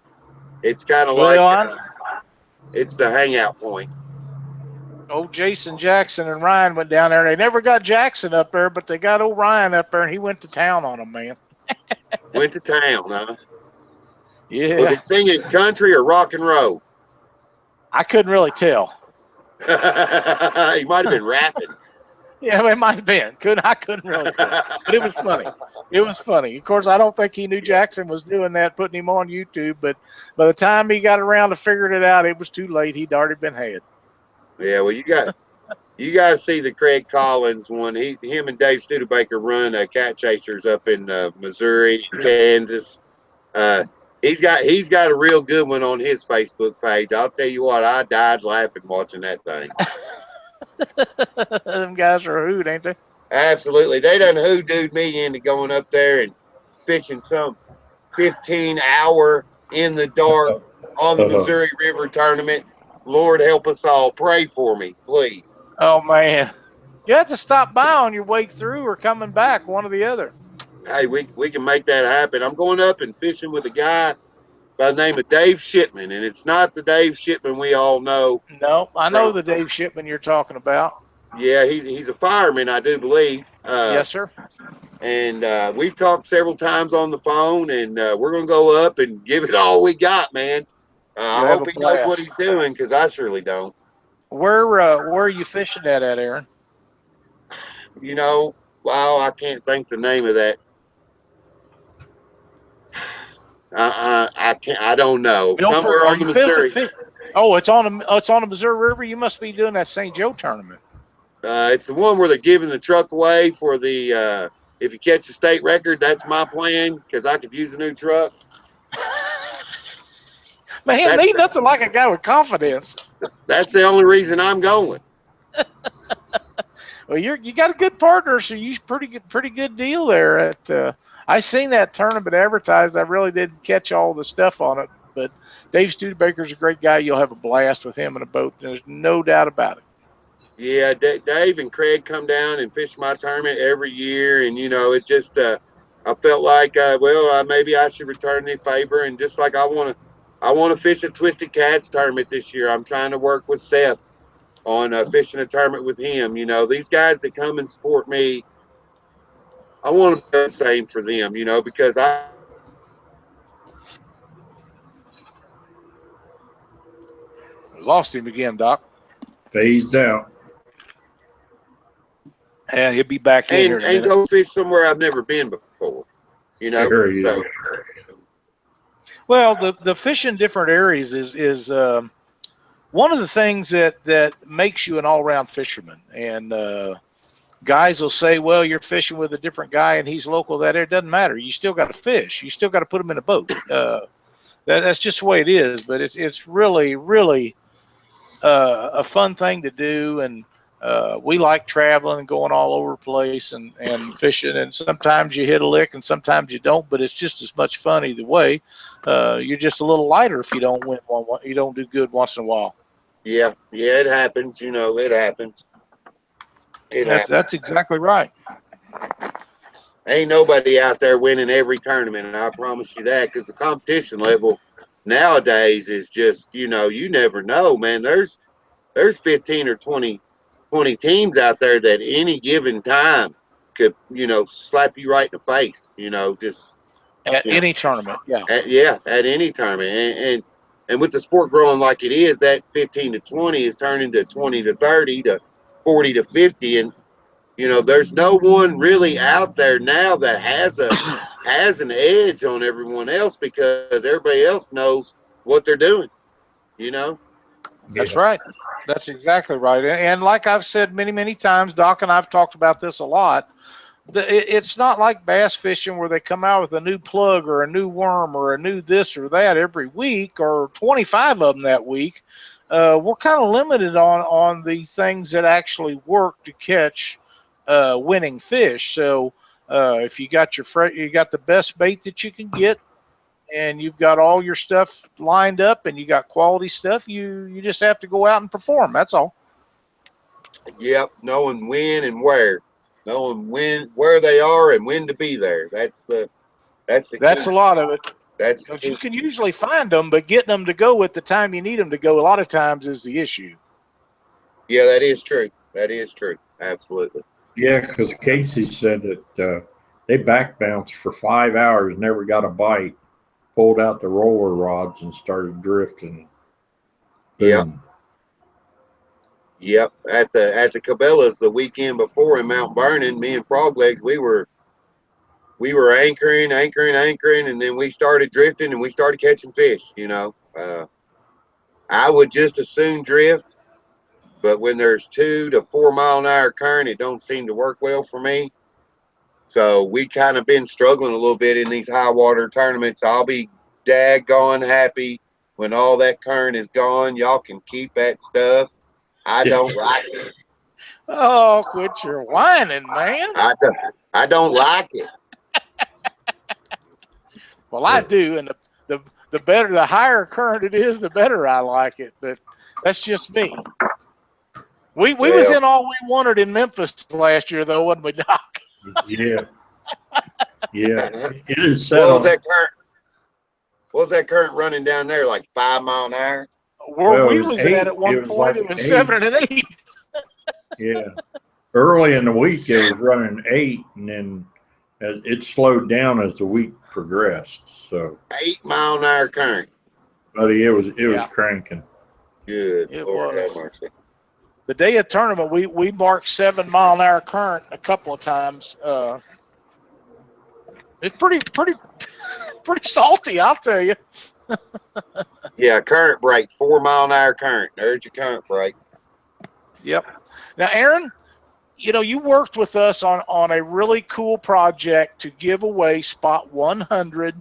Speaker 3: It's kind of it's the hangout point.
Speaker 1: Old Jason Jackson and Ryan went down there. They never got Jackson up there, but they got old Ryan up there, and he went to town on them, man.
Speaker 3: Went to town, huh?
Speaker 1: Yeah.
Speaker 3: Was he singing country or rock and roll?
Speaker 1: I couldn't really tell.
Speaker 3: He might have been rapping.
Speaker 1: Yeah, it might have been. I couldn't really tell. But it was funny. It was funny. Of course, I don't think he knew Jackson was doing that, putting him on YouTube. But by the time he got around to figuring it out, it was too late. He'd already been had.
Speaker 3: Yeah, well, you got to see the Craig Collins one. Him and Dave Studebaker run cat chasers up in Missouri, Kansas. He's got a real good one on his Facebook page. I'll tell you what, I died laughing watching that thing.
Speaker 1: Them guys are a hoot, ain't they?
Speaker 3: Absolutely. They done hoodooed me into going up there and fishing some 15-hour in the dark on the Missouri River tournament. Lord help us all. Pray for me, please.
Speaker 1: Oh, man. You have to stop by on your way through or coming back, one or the other.
Speaker 3: Hey, we can make that happen. I'm going up and fishing with a guy by the name of Dave Shipman, and it's not the Dave Shipman we all know.
Speaker 1: No, I know the Dave Shipman you're talking about.
Speaker 3: Yeah, he's a fireman, I do believe.
Speaker 1: Yes, sir.
Speaker 3: And we've talked several times on the phone, and we're going to go up and give it all we got, man. I hope he knows what he's doing, because I surely don't.
Speaker 1: Where are you fishing at, Aaron?
Speaker 3: You know, wow, I can't think the name of that. I can't. I don't know. Somewhere on the Missouri.
Speaker 1: Oh, it's on the Missouri River. You must be doing that St. Joe tournament.
Speaker 3: It's the one where they're giving the truck away for the. If you catch the state record, that's my plan because I could use a new truck.
Speaker 1: Man, ain't nothing like a guy with confidence.
Speaker 3: That's the only reason I'm going.
Speaker 1: Well, you got a good partner, so you pretty good deal there. At I seen that tournament advertised. I really didn't catch all the stuff on it, but Dave Studebaker's a great guy. You'll have a blast with him in a boat. There's no doubt about it. Yeah,
Speaker 3: Dave and Craig come down and fish my tournament every year, and you know, it just I felt like maybe I should return the favor, and just like I want to fish a Twisted Cats tournament this year. I'm trying to work with Seth fishing a tournament with him. You know, these guys that come and support me, I want to do the same for them, you know, because I
Speaker 1: lost him again, Doc.
Speaker 2: Phased out.
Speaker 1: Yeah, he'll be back in here in a minute.
Speaker 3: go fish somewhere I've never been before, you know.
Speaker 2: There he is.
Speaker 1: Well, the fish in different areas is one of the things that makes you an all-round fisherman. And guys will say, well, you're fishing with a different guy and he's local that area. It doesn't matter. You still got to fish. You still got to put them in a boat. That's just the way it is. But it's really, really a fun thing to do. And we like traveling and going all over the place and fishing. And sometimes you hit a lick and sometimes you don't. But it's just as much fun either way. You're just a little lighter if you don't win one. You don't do good once in a while.
Speaker 3: Yeah, it happens. You know, it happens.
Speaker 1: That's exactly right.
Speaker 3: Ain't nobody out there winning every tournament, and I promise you that, because the competition level nowadays is just, you know, you never know, man. There's 15 or 20 teams out there that any given time could, you know, slap you right in the face, you know, just
Speaker 1: at any tournament. Yeah.
Speaker 3: At any tournament. And with the sport growing like it is, that 15 to 20 is turning to 20 to 30 to 40 to 50. And, you know, there's no one really out there now that has an edge on everyone else, because everybody else knows what they're doing, you know?
Speaker 1: That's right. That's exactly right. And like I've said many, many times, Doc and I've talked about this a lot. It's not like bass fishing where they come out with a new plug or a new worm or a new this or that every week, or 25 of them that week. We're kind of limited on the things that actually work to catch winning fish. So if you got you got the best bait that you can get, and you've got all your stuff lined up and you got quality stuff, you just have to go out and perform. That's all.
Speaker 3: Yep, knowing when and where. Knowing where they are and when to be there. That's the
Speaker 1: That's a lot of it.
Speaker 3: That's
Speaker 1: because you can usually find them, but getting them to go at the time you need them to go a lot of times is the issue.
Speaker 3: Yeah, that is true. That is true. Absolutely.
Speaker 2: Yeah, because Casey said that they back bounced for 5 hours, never got a bite, pulled out the roller rods and started drifting.
Speaker 3: Yep. Yep. At the Cabela's the weekend before in Mount Vernon, me and Froglegs, we were anchoring, and then we started drifting and we started catching fish, you know. I would just as soon drift, but when there's 2 to 4 mile an hour current, it don't seem to work well for me. So we kind of been struggling a little bit in these high water tournaments. I'll be daggone happy when all that current is gone. Y'all can keep that stuff. I don't like it.
Speaker 1: Oh, quit your whining, man.
Speaker 3: I don't like it.
Speaker 1: Well, I do, and the higher current it is, the better I like it. But that's just me. We was in all we wanted in Memphis last year, though, wasn't we, Doc?
Speaker 2: Yeah. Yeah. It is
Speaker 3: what was that current running down there, like 5 mile an hour?
Speaker 1: Where we was at one point, it was 7 and 8.
Speaker 2: Yeah. Early in the week, it was running 8, and then it slowed down as the week progressed. So
Speaker 3: 8 mile an hour current.
Speaker 2: Buddy, it was cranking.
Speaker 3: Good.
Speaker 1: It
Speaker 3: Lord
Speaker 1: was.
Speaker 3: have mercy.
Speaker 1: The day of tournament, we marked 7 mile an hour current a couple of times. It's pretty salty, I'll tell you.
Speaker 3: Yeah, current break, 4 mile an hour current. There's your current break.
Speaker 1: Yep. Now, Aaron, you know, you worked with us on a really cool project to give away spot 100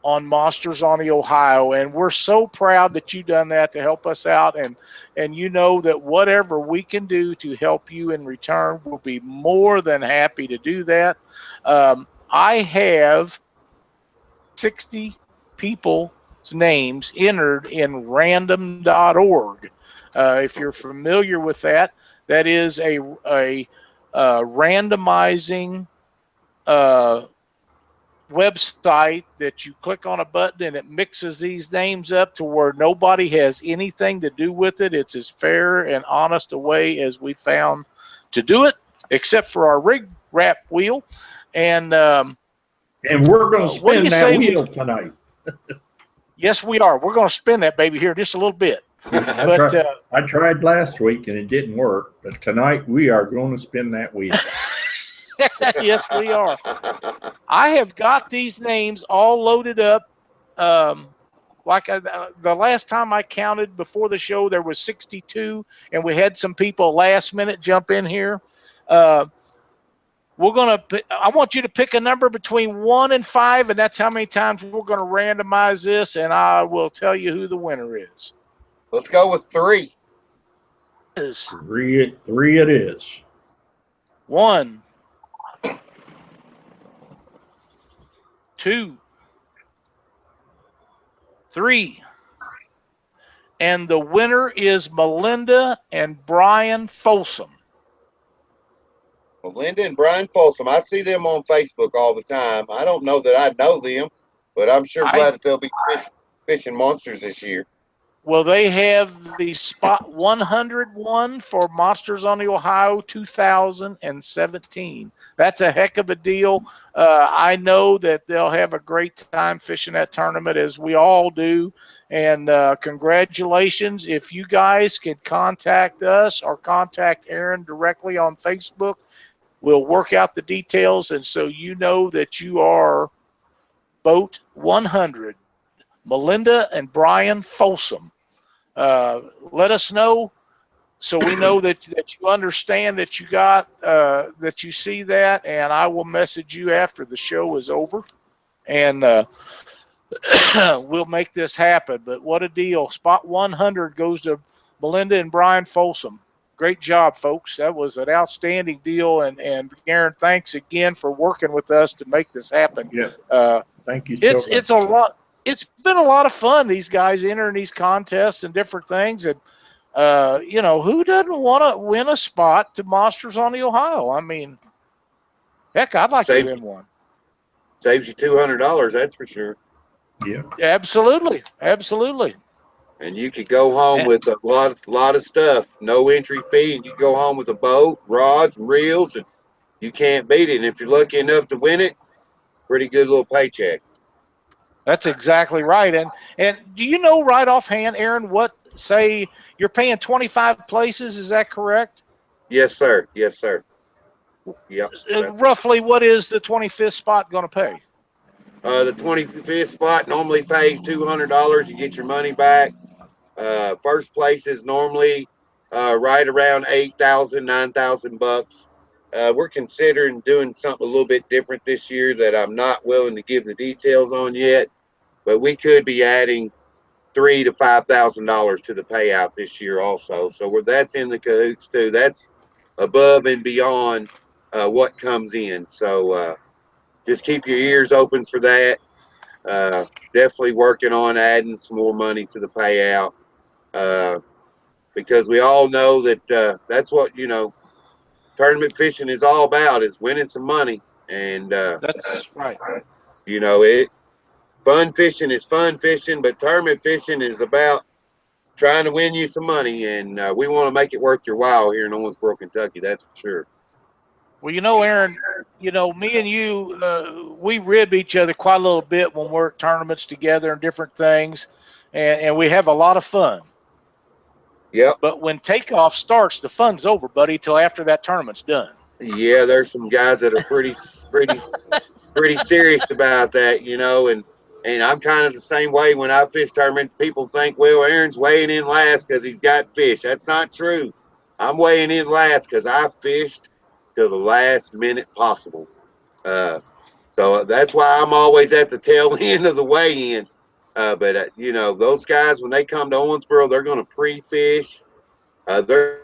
Speaker 1: on Monsters on the Ohio, and we're so proud that you done that to help us out, and you know that whatever we can do to help you in return, we'll be more than happy to do that. I have 60 people's names entered in random.org. If you're familiar with that, that is a randomizing website that you click on a button and it mixes these names up to where nobody has anything to do with it. It's as fair and honest a way as we found to do it, except for our rig wrap wheel. And
Speaker 2: we're going to spin that wheel tonight.
Speaker 1: Yes, we are. We're going to spin that baby here just a little bit.
Speaker 2: I tried last week and it didn't work, but tonight we are going to spin that wheel.
Speaker 1: Yes, we are. I have got these names all loaded up. The last time I counted before the show, there was 62, and we had some people last minute jump in here. I want you to pick a number between 1 and 5, and that's how many times we're going to randomize this, and I will tell you who the winner is.
Speaker 3: Let's go with 3.
Speaker 2: Three it is.
Speaker 1: 1, 2, 3. And the winner is Melinda and Brian Folsom.
Speaker 3: Melinda and Brian Folsom. I see them on Facebook all the time. I don't know that I know them, but I'm sure glad that they'll be fishing monsters this year.
Speaker 1: Well, they have the spot 101 for Monsters on the Ohio 2017. That's a heck of a deal. I know that they'll have a great time fishing that tournament, as we all do. And congratulations. If you guys can contact us or contact Aaron directly on Facebook, we'll work out the details. And so you know that you are boat 100. Melinda and Brian Folsom. Let us know so we know that you understand that you got that you see that, and I will message you after the show is over, and we'll make this happen. But what a deal. Spot 100 goes to Melinda and Brian Folsom. Great job, folks. That was an outstanding deal, and Aaron, thanks again for working with us to make this happen.
Speaker 2: Yeah. Thank you so much.
Speaker 1: It's a lot. It's been a lot of fun, these guys entering these contests and different things. And, who doesn't want to win a spot to Monsters on the Ohio? I mean, heck, I'd like to win one.
Speaker 3: Saves you $200, that's for sure.
Speaker 2: Yeah.
Speaker 1: Absolutely. Absolutely.
Speaker 3: And you could go home with a lot of stuff. No entry fee, and you go home with a boat, rods, and reels, and you can't beat it. And if you're lucky enough to win it, pretty good little paycheck.
Speaker 1: That's exactly right. And do you know right offhand, Aaron, what, say you're paying 25 places, is that correct?
Speaker 3: Yes, sir. Yes, sir. Yep.
Speaker 1: Roughly, what is the 25th spot going to pay?
Speaker 3: The 25th spot normally pays $200. You get your money back. First place is normally right around $8,000, $9,000. We're considering doing something a little bit different this year that I'm not willing to give the details on yet, but we could be adding $3,000 to $5,000 to the payout this year also. So that's in the cahoots too. That's above and beyond what comes in. So just keep your ears open for that. Definitely working on adding some more money to the payout because we all know that that's what, tournament fishing is all about, is winning some money. And
Speaker 1: that's right.
Speaker 3: Fun fishing is fun fishing, but tournament fishing is about trying to win you some money, and we want to make it worth your while here in Owensboro, Kentucky. That's for sure.
Speaker 1: Well, Aaron, me and you, we rib each other quite a little bit when we're at tournaments together and different things, and we have a lot of fun.
Speaker 3: Yep.
Speaker 1: But when takeoff starts, the fun's over, buddy, till after that tournament's done.
Speaker 3: Yeah, there's some guys that are pretty serious about that, and I'm kind of the same way when I fish tournaments. People think, well, Aaron's weighing in last because he's got fish. That's not true. I'm weighing in last because I fished till the last minute possible. So that's why I'm always at the tail end of the weigh-in. But those guys, when they come to Owensboro, they're going to pre-fish. They're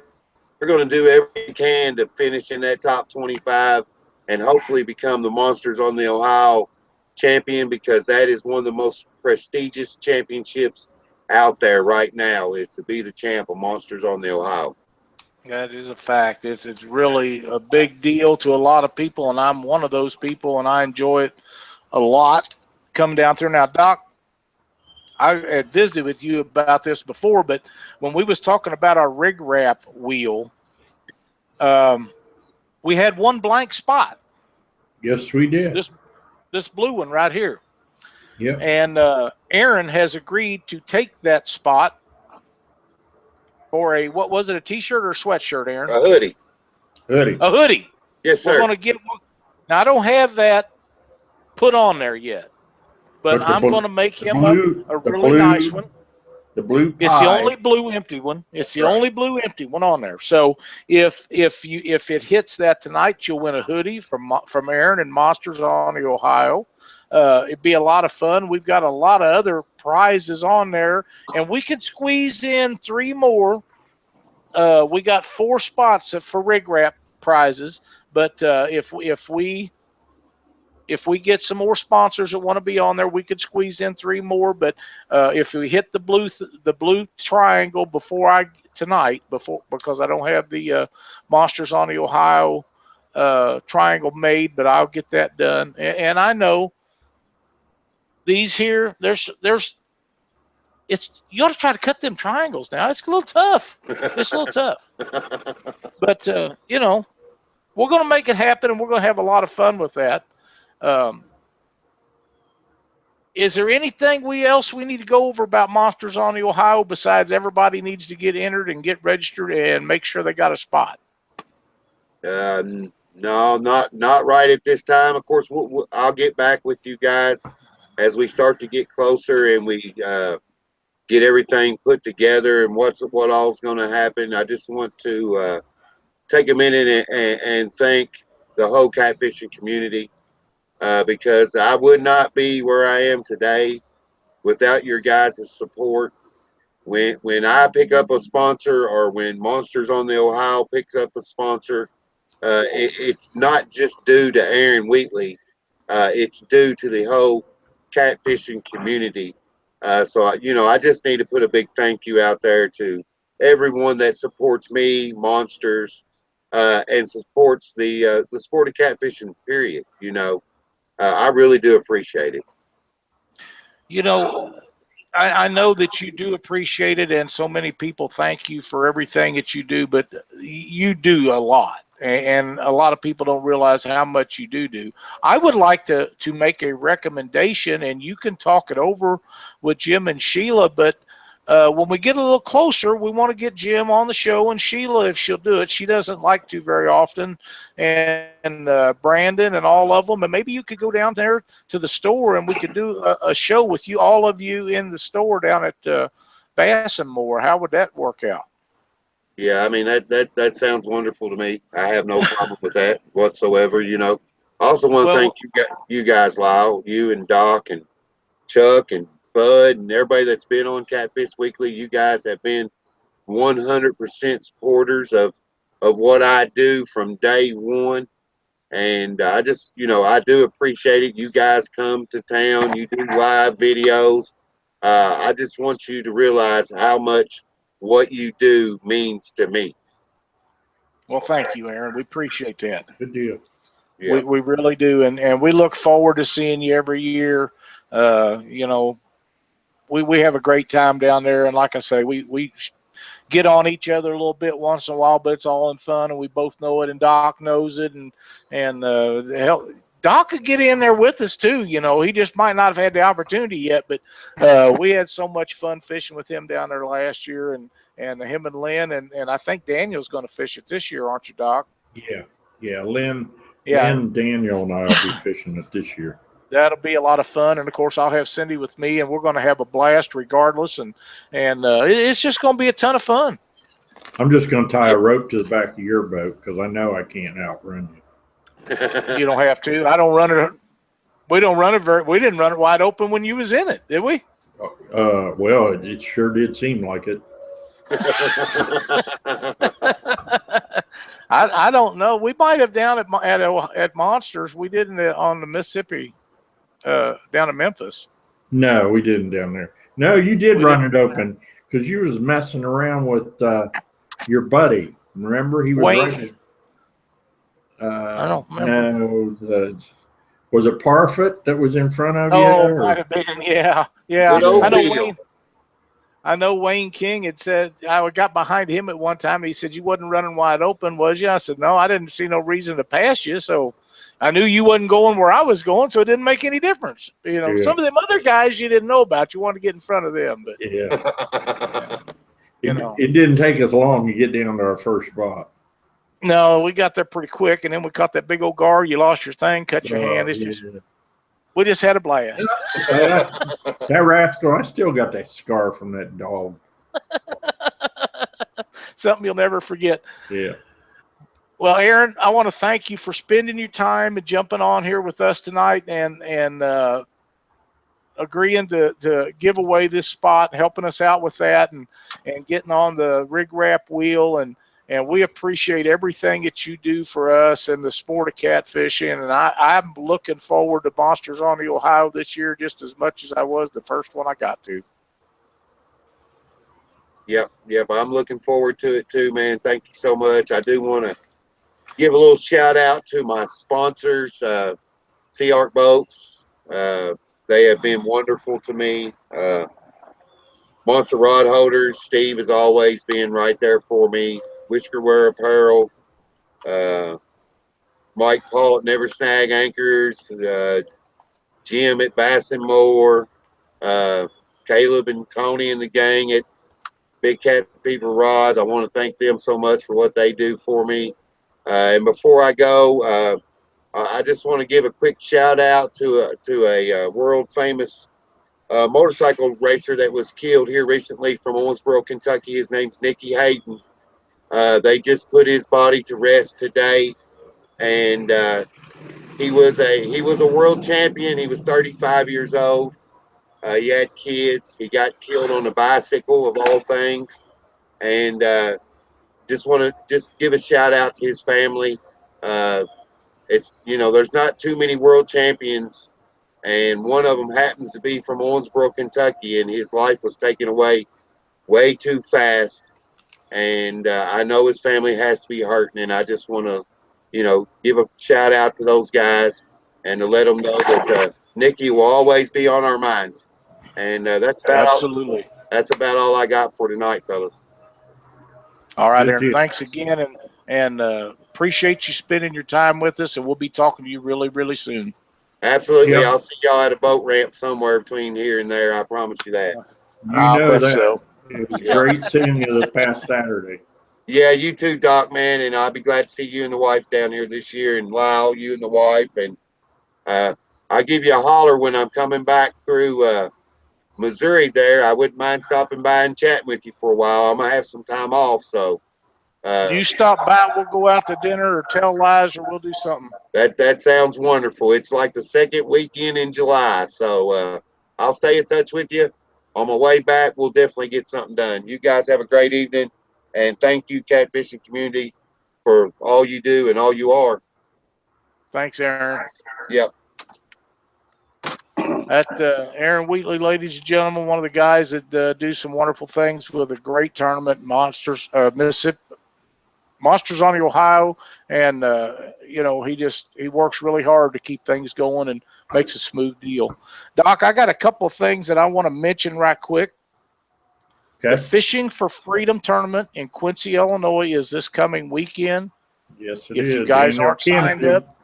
Speaker 3: going to do everything they can to finish in that top 25 and hopefully become the Monsters on the Ohio champion, because that is one of the most prestigious championships out there right now, is to be the champ of Monsters on the Ohio.
Speaker 1: That is a fact. It's really a big deal to a lot of people, and I'm one of those people, and I enjoy it a lot coming down through. Now, Doc, I had visited with you about this before, but when we was talking about our rig wrap wheel, we had one blank spot.
Speaker 2: Yes, we did.
Speaker 1: This blue one right here.
Speaker 2: Yeah.
Speaker 1: And Aaron has agreed to take that spot for a, what was it, a T-shirt or a sweatshirt, Aaron?
Speaker 3: A hoodie.
Speaker 2: Hoodie.
Speaker 1: A hoodie.
Speaker 3: Yes, sir.
Speaker 1: We're going to get one. Now, I don't have that put on there yet, but I'm going to make him a really nice one.
Speaker 2: The blue pie.
Speaker 1: It's the only blue empty one. It's the only blue empty one on there. So if it hits that tonight, you'll win a hoodie from Aaron and Monsters on the Ohio. It'd be a lot of fun. We've got a lot of other prizes on there, and we could squeeze in 3 more. We got 4 spots for rig wrap prizes, but if we get some more sponsors that want to be on there, we could squeeze in 3 more. But if we hit the blue triangle tonight, because I don't have the Monsters on the Ohio triangle made, but I'll get that done. And I know these here, you ought to try to cut them triangles now. It's a little tough. It's a little tough. But we're going to make it happen, and we're going to have a lot of fun with that. Is there anything else we need to go over about Monsters on the Ohio besides everybody needs to get entered and get registered and make sure they got a spot?
Speaker 3: No, not right at this time. Of course, I'll get back with you guys as we start to get closer and we get everything put together and what all's going to happen. I just want to take a minute and thank the whole catfishing community. Because I would not be where I am today without your guys' support. When I pick up a sponsor, or when Monsters on the Ohio picks up a sponsor, it's not just due to Aaron Wheatley. It's due to the whole catfishing community. So I just need to put a big thank you out there to everyone that supports me, Monsters, and supports the sport of catfishing. Period. I really do appreciate it.
Speaker 1: I know that you do appreciate it, and so many people thank you for everything that you do, but you do a lot, and a lot of people don't realize how much you do. I would like to make a recommendation, and you can talk it over with Jim and Sheila, but when we get a little closer, we want to get Jim on the show, and Sheila, if she'll do it. She doesn't like to very often, and Brandon and all of them. And maybe you could go down there to the store, and we could do a show with you, all of you in the store down at Bass and More. How would that work out?
Speaker 3: Yeah, I mean, that sounds wonderful to me. I have no problem with that whatsoever. I also want to thank you guys, Lyle, you and Doc and Chuck and Bud and everybody that's been on Catfish Weekly. You guys have been 100% supporters of what I do from day one, and I just I do appreciate it. You guys come to town, you do live videos. I just want you to realize how much what you do means to me.
Speaker 1: Well, thank you, Aaron. We appreciate that.
Speaker 2: Good deal.
Speaker 1: Yeah. We really do, and we look forward to seeing you every year. We have a great time down there, and like I say, we get on each other a little bit once in a while, but it's all in fun, and we both know it, and Doc knows it, and hell, Doc could get in there with us too. He just might not have had the opportunity yet, but we had so much fun fishing with him down there last year, and him and Lynn, and I think Daniel's going to fish it this year, aren't you, Doc?
Speaker 2: Yeah, Lynn, Daniel, and I will be fishing it this year.
Speaker 1: That'll be a lot of fun, and of course I'll have Cindy with me, and we're going to have a blast regardless, and it's just going to be a ton of fun.
Speaker 2: I'm just going to tie a rope to the back of your boat because I know I can't outrun you.
Speaker 1: You don't have to. I don't run it. We don't run it we didn't run it wide open when you was in it, did we?
Speaker 2: Well, it sure did seem like it.
Speaker 1: I don't know. We might have down at Monsters. We didn't on the Mississippi. Down in Memphis.
Speaker 2: No, we didn't down there. No, you did run it open because you was messing around with your buddy. Remember, he was
Speaker 1: Wayne.
Speaker 2: running.
Speaker 1: I don't remember.
Speaker 2: No, Was it Parfit that was in front of you?
Speaker 1: Oh, might have been. Yeah.
Speaker 3: Good old
Speaker 1: I know
Speaker 3: Bill.
Speaker 1: Wayne. I know Wayne King had said, I got behind him at one time, and he said, you wasn't running wide open, was you? I said, no, I didn't see no reason to pass you. So I knew you wasn't going where I was going, so it didn't make any difference. You know, some of them other guys you didn't know about, you wanted to get in front of them. But
Speaker 2: it didn't take us long to get down to our first spot.
Speaker 1: No, we got there pretty quick, and then we caught that big old gar. You lost your thing, cut your hand. It's we just had a blast.
Speaker 2: That rascal, I still got that scar from that dog.
Speaker 1: Something you'll never forget.
Speaker 2: Yeah.
Speaker 1: Well, Aaron, I want to thank you for spending your time and jumping on here with us tonight and agreeing to give away this spot, helping us out with that, and getting on the rig wrap wheel. And we appreciate everything that you do for us and the sport of catfishing. And I'm looking forward to Monsters on the Ohio this year just as much as I was the first one I got to.
Speaker 3: Yep. I'm looking forward to it too, man. Thank you so much. I do want to give a little shout out to my sponsors, Sea Arc Boats. They have been wonderful to me. Monster Rod Holders, Steve has always been right there for me. Whisker Wear Apparel, Mike Paul at Never Snag Anchors, Jim at Bass and More, Caleb and Tony and the gang at Big Cat Fever Rods. I want to thank them so much for what they do for me. And before I go, I just want to give a quick shout out to a world famous motorcycle racer that was killed here recently from Owensboro, Kentucky. His name's Nicky Hayden. They just put his body to rest today, and he was a world champion. He was 35 years old. He had kids. He got killed on a bicycle of all things, and just want to give a shout out to his family. It's there's not too many world champions, and one of them happens to be from Owensboro, Kentucky, and his life was taken away way too fast. And I know his family has to be hurting, and I just want to, give a shout out to those guys and to let them know that Nicky will always be on our minds. And that's about all I got for tonight, fellas.
Speaker 1: All right, Aaron. Thanks again, and appreciate you spending your time with us. And we'll be talking to you really, really soon.
Speaker 3: Absolutely, yep. I'll see y'all at a boat ramp somewhere between here and there. I promise you that.
Speaker 2: I bet so. It was great seeing you this past Saturday.
Speaker 3: Yeah, you too, Doc, man. And I'll be glad to see you and the wife down here this year. And Lyle, you and the wife. And I'll give you a holler when I'm coming back through Missouri there. I wouldn't mind stopping by and chatting with you for a while. I'm going to have some time off. So
Speaker 1: you stop by, we'll go out to dinner or tell lies, or we'll do something.
Speaker 3: That sounds wonderful. It's like the second weekend in July. So I'll stay in touch with you. On my way back, we'll definitely get something done. You guys have a great evening, and thank you, catfishing community, for all you do and all you are.
Speaker 1: Thanks, Aaron.
Speaker 3: Yep.
Speaker 1: That's Aaron Wheatley, ladies and gentlemen, one of the guys that do some wonderful things with a great tournament, Monsters Mississippi, Monsters on the Ohio, and he works really hard to keep things going and makes a smooth deal. Doc, I got a couple of things that I want to mention right quick. Okay. The Fishing for Freedom tournament in Quincy, Illinois, is this coming weekend.
Speaker 2: Yes, it
Speaker 1: is.
Speaker 2: If
Speaker 1: you guys aren't signed up,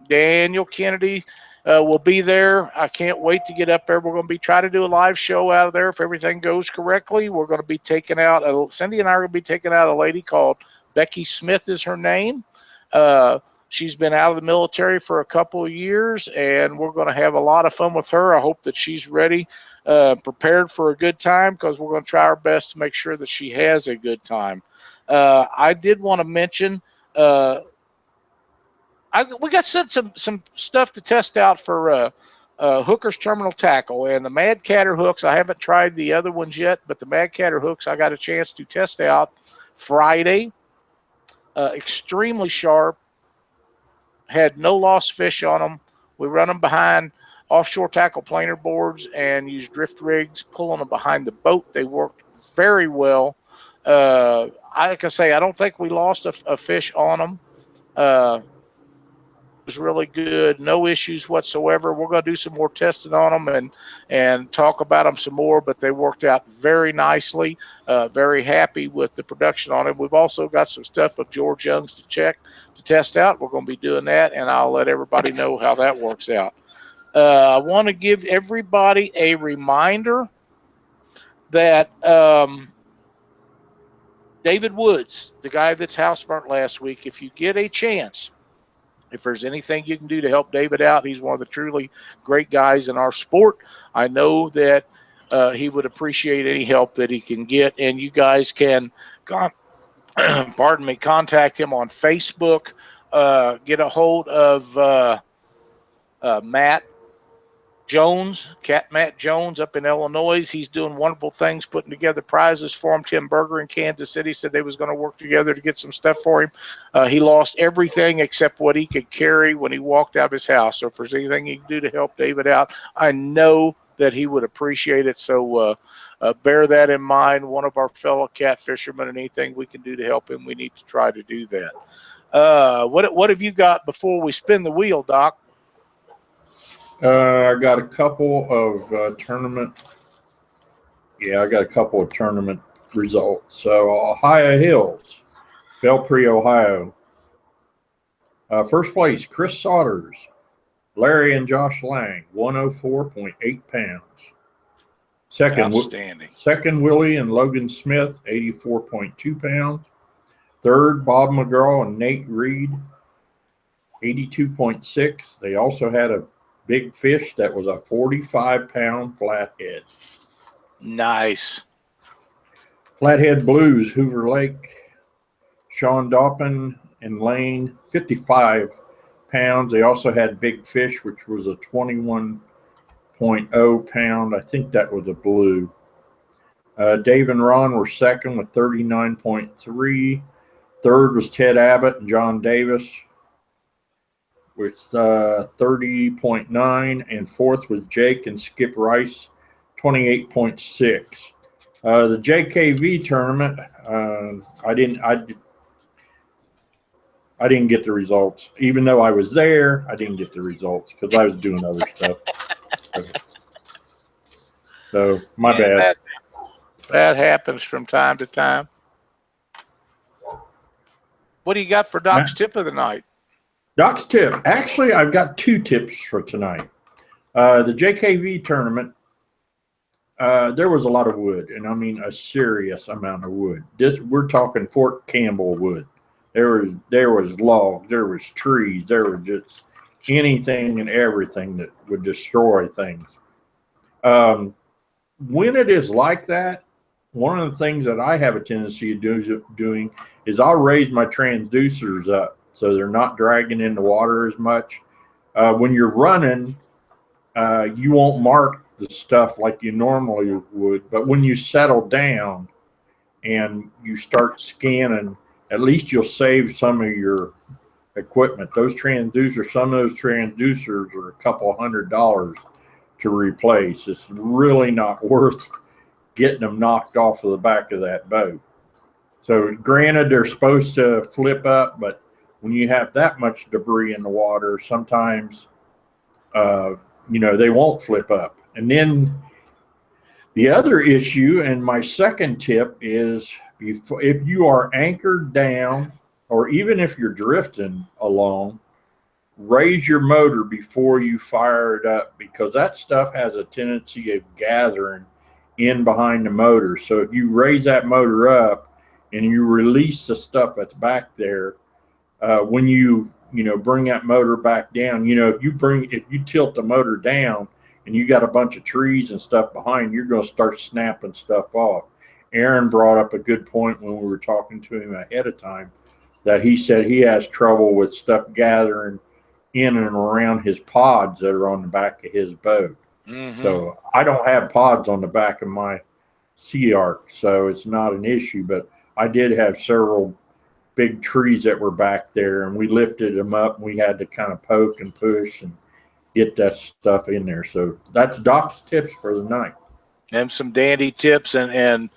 Speaker 1: Daniel Kennedy will be there. I can't wait to get up there. We're going to be trying to do a live show out of there if everything goes correctly. We're going to be taking out Cindy and I are going to be taking out a lady called Becky Smith is her name. She's been out of the military for a couple of years, and we're going to have a lot of fun with her. I hope that she's ready, prepared for a good time, because we're going to try our best to make sure that she has a good time. I did want to mention we got sent some stuff to test out for Hooker's Terminal Tackle, and the Mad Catter hooks. I haven't tried the other ones yet, but the Mad Catter hooks I got a chance to test out Friday. Extremely sharp. Had no lost fish on them. We run them behind offshore tackle planer boards and use drift rigs, pulling them behind the boat. They worked very well. Like I say, I don't think we lost a fish on them. was really good. No issues whatsoever. We're going to do some more testing on them and talk about them some more, but they worked out very nicely. Very happy with the production on it. We've also got some stuff of George Young's to test out. We're going to be doing that, and I'll let everybody know how that works out. I want to give everybody a reminder that David Woods, the guy that's house burnt last week, if you get a chance, if there's anything you can do to help David out, he's one of the truly great guys in our sport. I know that he would appreciate any help that he can get, and you guys can, contact him on Facebook, get a hold of Matt Jones, Matt Jones up in Illinois. He's doing wonderful things, putting together prizes for him. Tim Berger in Kansas City said they was going to work together to get some stuff for him. He lost everything except what he could carry when he walked out of his house. So if there's anything you can do to help David out, I know that he would appreciate it. So bear that in mind. One of our fellow cat fishermen, and anything we can do to help him, we need to try to do that. What have you got before we spin the wheel, Doc?
Speaker 2: I got a couple of tournament. Yeah, I got a couple of tournament results. So Ohio Hills, Belpre, Ohio. First place, Chris Saunders, Larry and Josh Lang, 104.8 pounds. Second, Willie and Logan Smith, 84.2 pounds. Third, Bob McGraw and Nate Reed, 82.6. They also had a big fish that was a 45-pound flathead.
Speaker 1: Nice.
Speaker 2: Flathead Blues, Hoover Lake, Sean Doppin and Lane, 55 pounds. They also had big fish, which was a 21.0 pound. I think that was a blue. Dave and Ron were second with 39.3. Third was Ted Abbott and John Davis with 30.9, and fourth was Jake and Skip Rice, 28.6. The JKV tournament, I didn't get the results. Even though I was there, I didn't get the results because I was doing other stuff. So my bad.
Speaker 1: That happens from time to time. What do you got for Doc's tip of the night?
Speaker 2: Doc's tip. Actually, I've got two tips for tonight. The JKV tournament, there was a lot of wood, and I mean a serious amount of wood. We're talking Fort Campbell wood. There was logs, there was trees, there was just anything and everything that would destroy things. When it is like that, one of the things that I have a tendency of doing is I'll raise my transducers up so they're not dragging in the water as much. When you're running, you won't mark the stuff like you normally would, but when you settle down and you start scanning, at least you'll save some of your equipment. Some of those transducers are a couple $100 to replace. It's really not worth getting them knocked off of the back of that boat. So granted, they're supposed to flip up, but when you have that much debris in the water, sometimes, they won't flip up. And then the other issue, and my second tip is, if you are anchored down, or even if you're drifting along, raise your motor before you fire it up, because that stuff has a tendency of gathering in behind the motor. So if you raise that motor up and you release the stuff that's back there, when you bring that motor back down, if you tilt the motor down and you got a bunch of trees and stuff behind, you're going to start snapping stuff off. Aaron brought up a good point when we were talking to him ahead of time, that he said he has trouble with stuff gathering in and around his pods that are on the back of his boat. Mm-hmm. So I don't have pods on the back of my Sea Ark, so it's not an issue, but I did have several big trees that were back there, and we lifted them up, and we had to kind of poke and push and get that stuff in there. So that's Doc's tips for the night.
Speaker 1: And some dandy tips, and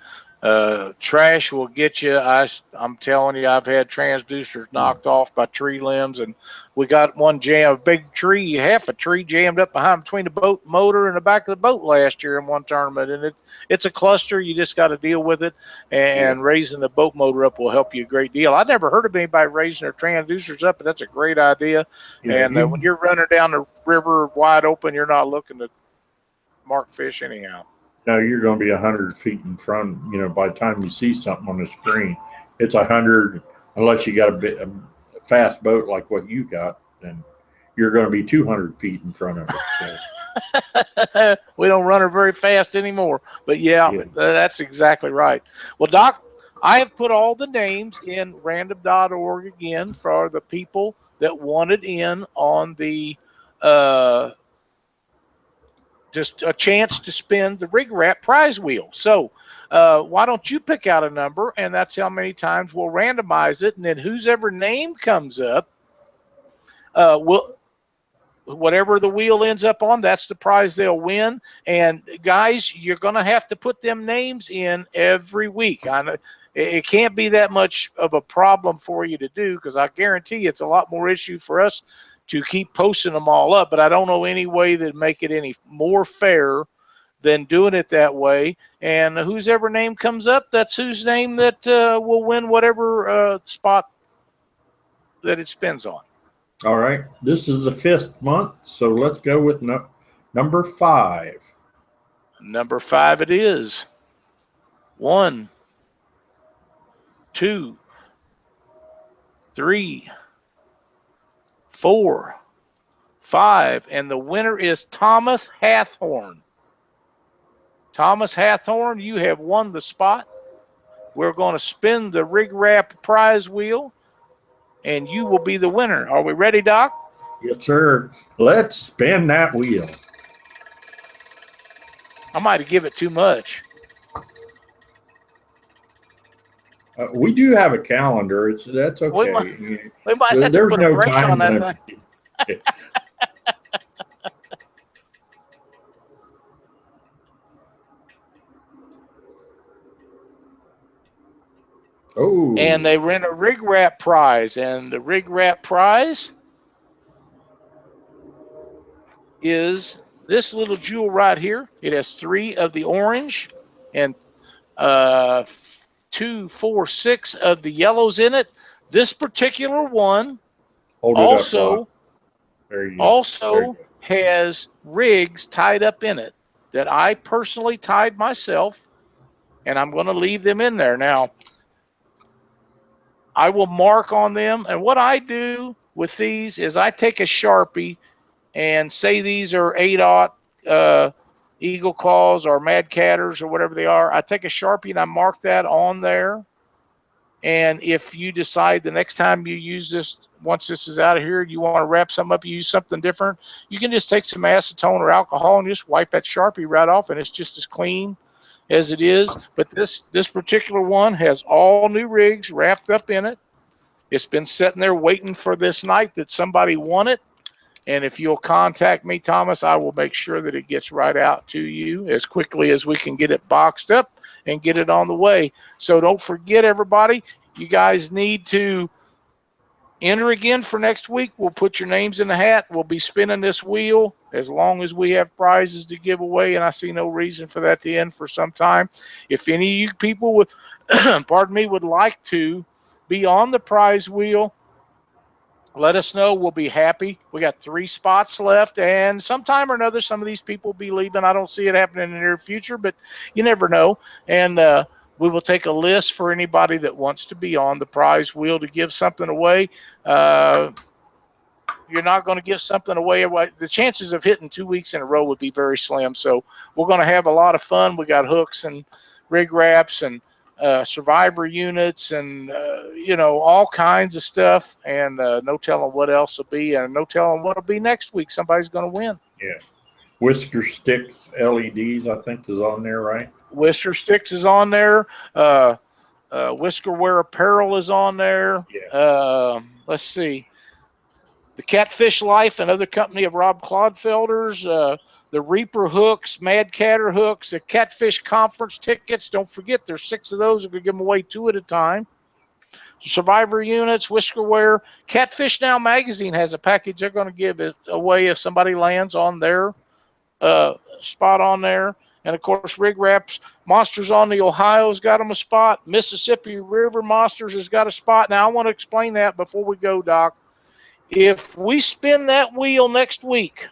Speaker 1: Trash will get you. I'm telling you, I've had transducers knocked off by tree limbs, and we got one a big tree, half a tree jammed up between the boat motor and the back of the boat last year in one tournament. And it's a cluster. You just got to deal with it, and raising the boat motor up will help you a great deal. I never heard of anybody raising their transducers up, but that's a great idea.
Speaker 2: Yeah,
Speaker 1: and when you're running down the river wide open, you're not looking to mark fish anyhow.
Speaker 2: No, you're going to be 100 feet in front. By the time you see something on the screen, it's 100. Unless you got a fast boat like what you got, then you're going to be 200 feet in front of it. So.
Speaker 1: We don't run her very fast anymore. But yeah, that's exactly right. Well, Doc, I have put all the names in random.org again for the people that wanted in on the just a chance to spin the rig wrap prize wheel. So why don't you pick out a number, and that's how many times we'll randomize it, and then whosever name comes up, whatever the wheel ends up on, that's the prize they'll win. And guys, you're going to have to put them names in every week. It can't be that much of a problem for you to do, because I guarantee it's a lot more issue for us to keep posting them all up, but I don't know any way that make it any more fair than doing it that way. And whosever name comes up, that's whose name that will win whatever spot that it spins on.
Speaker 2: All right. This is the 5th month, so let's go with number 5.
Speaker 1: Number 5 it is. 1, 2, 3, 4, 5, and the winner is Thomas Hathorn. Thomas Hathorn, you have won the spot. We're going to spin the rig wrap prize wheel, and you will be the winner. Are we ready, Doc?
Speaker 2: Yes, sir. Let's spin that wheel.
Speaker 1: I might have given it too much.
Speaker 2: We do have a calendar. That's okay.
Speaker 1: We might have to put a break on that thing.
Speaker 2: Oh.
Speaker 1: And they ran a rig wrap prize, and the rig wrap prize is this little jewel right here. It has 3 of the orange and 2, 4, 6 of the yellows in it. This particular one also has rigs tied up in it that I personally tied myself, and I'm going to leave them in there. Now, I will mark on them, and what I do with these is I take a Sharpie and say these are 8/0 Eagle Claws or Mad Catters or whatever they are. I take a Sharpie and I mark that on there. And if you decide the next time you use this, once this is out of here, you want to wrap something up, you use something different, you can just take some acetone or alcohol and just wipe that Sharpie right off, and it's just as clean as it is. But this particular one has all new rigs wrapped up in it. It's been sitting there waiting for this night that somebody won it. And if you'll contact me, Thomas, I will make sure that it gets right out to you as quickly as we can get it boxed up and get it on the way. So don't forget, everybody, you guys need to enter again for next week. We'll put your names in the hat. We'll be spinning this wheel as long as we have prizes to give away, and I see no reason for that to end for some time. If any of you people would, would like to be on the prize wheel, let us know. We'll be happy. We got 3 spots left, and sometime or another, some of these people will be leaving. I don't see it happening in the near future, but you never know. And we will take a list for anybody that wants to be on the prize wheel to give something away. You're not going to give something away. The chances of hitting 2 weeks in a row would be very slim. So we're going to have a lot of fun. We got hooks and rig wraps and survivor units and all kinds of stuff, and no telling what else will be, and no telling what will be next week. Somebody's going to win.
Speaker 2: Yeah. Whisker Sticks LEDs, I think, is on there, right?
Speaker 1: Whisker Sticks is on there. Whisker Wear Apparel is on there.
Speaker 2: Yeah.
Speaker 1: Let's see. The Catfish Life, another company of Rob Clodfelder's. the Reaper hooks, Mad Catter hooks, the Catfish conference tickets. Don't forget, there's 6 of those. We're going to give them away 2 at a time. Survivor units, whiskerware. Catfish Now magazine has a package they're going to give it away if somebody lands on their spot on there. And, of course, Rig Wraps. Monsters on the Ohio's got them a spot. Mississippi River Monsters has got a spot. Now, I want to explain that before we go, Doc. If we spin that wheel next week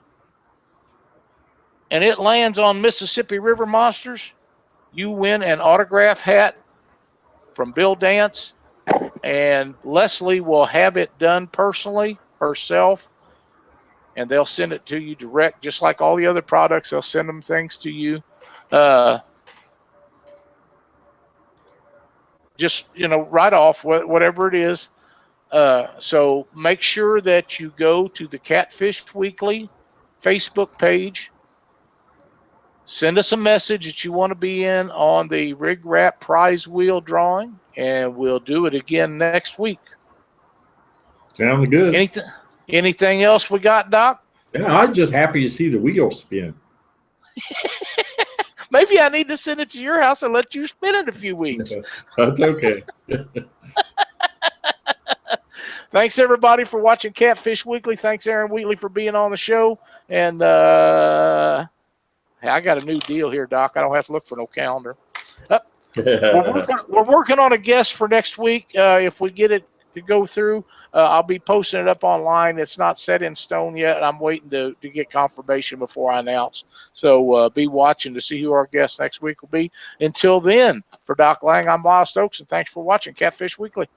Speaker 1: and it lands on Mississippi River Monsters, you win an autograph hat from Bill Dance. And Leslie will have it done personally herself, and they'll send it to you direct, just like all the other products. They'll send them things to you. Just, right off, whatever it is. So make sure that you go to the Catfish Weekly Facebook page. Send us a message that you want to be in on the Rig Wrap prize wheel drawing, and we'll do it again next week.
Speaker 2: Sounds good.
Speaker 1: Anything else we got, Doc?
Speaker 2: Yeah, I'm just happy to see the wheel spin.
Speaker 1: Maybe I need to send it to your house and let you spin it a few weeks.
Speaker 2: That's okay.
Speaker 1: Thanks, everybody, for watching Catfish Weekly. Thanks, Aaron Wheatley, for being on the show. And I got a new deal here, Doc. I don't have to look for no calendar. We're working on a guest for next week. If we get it to go through, I'll be posting it up online. It's not set in stone yet. I'm waiting to get confirmation before I announce. So be watching to see who our guest next week will be. Until then, for Doc Lang, I'm Lyle Stokes, and thanks for watching Catfish Weekly.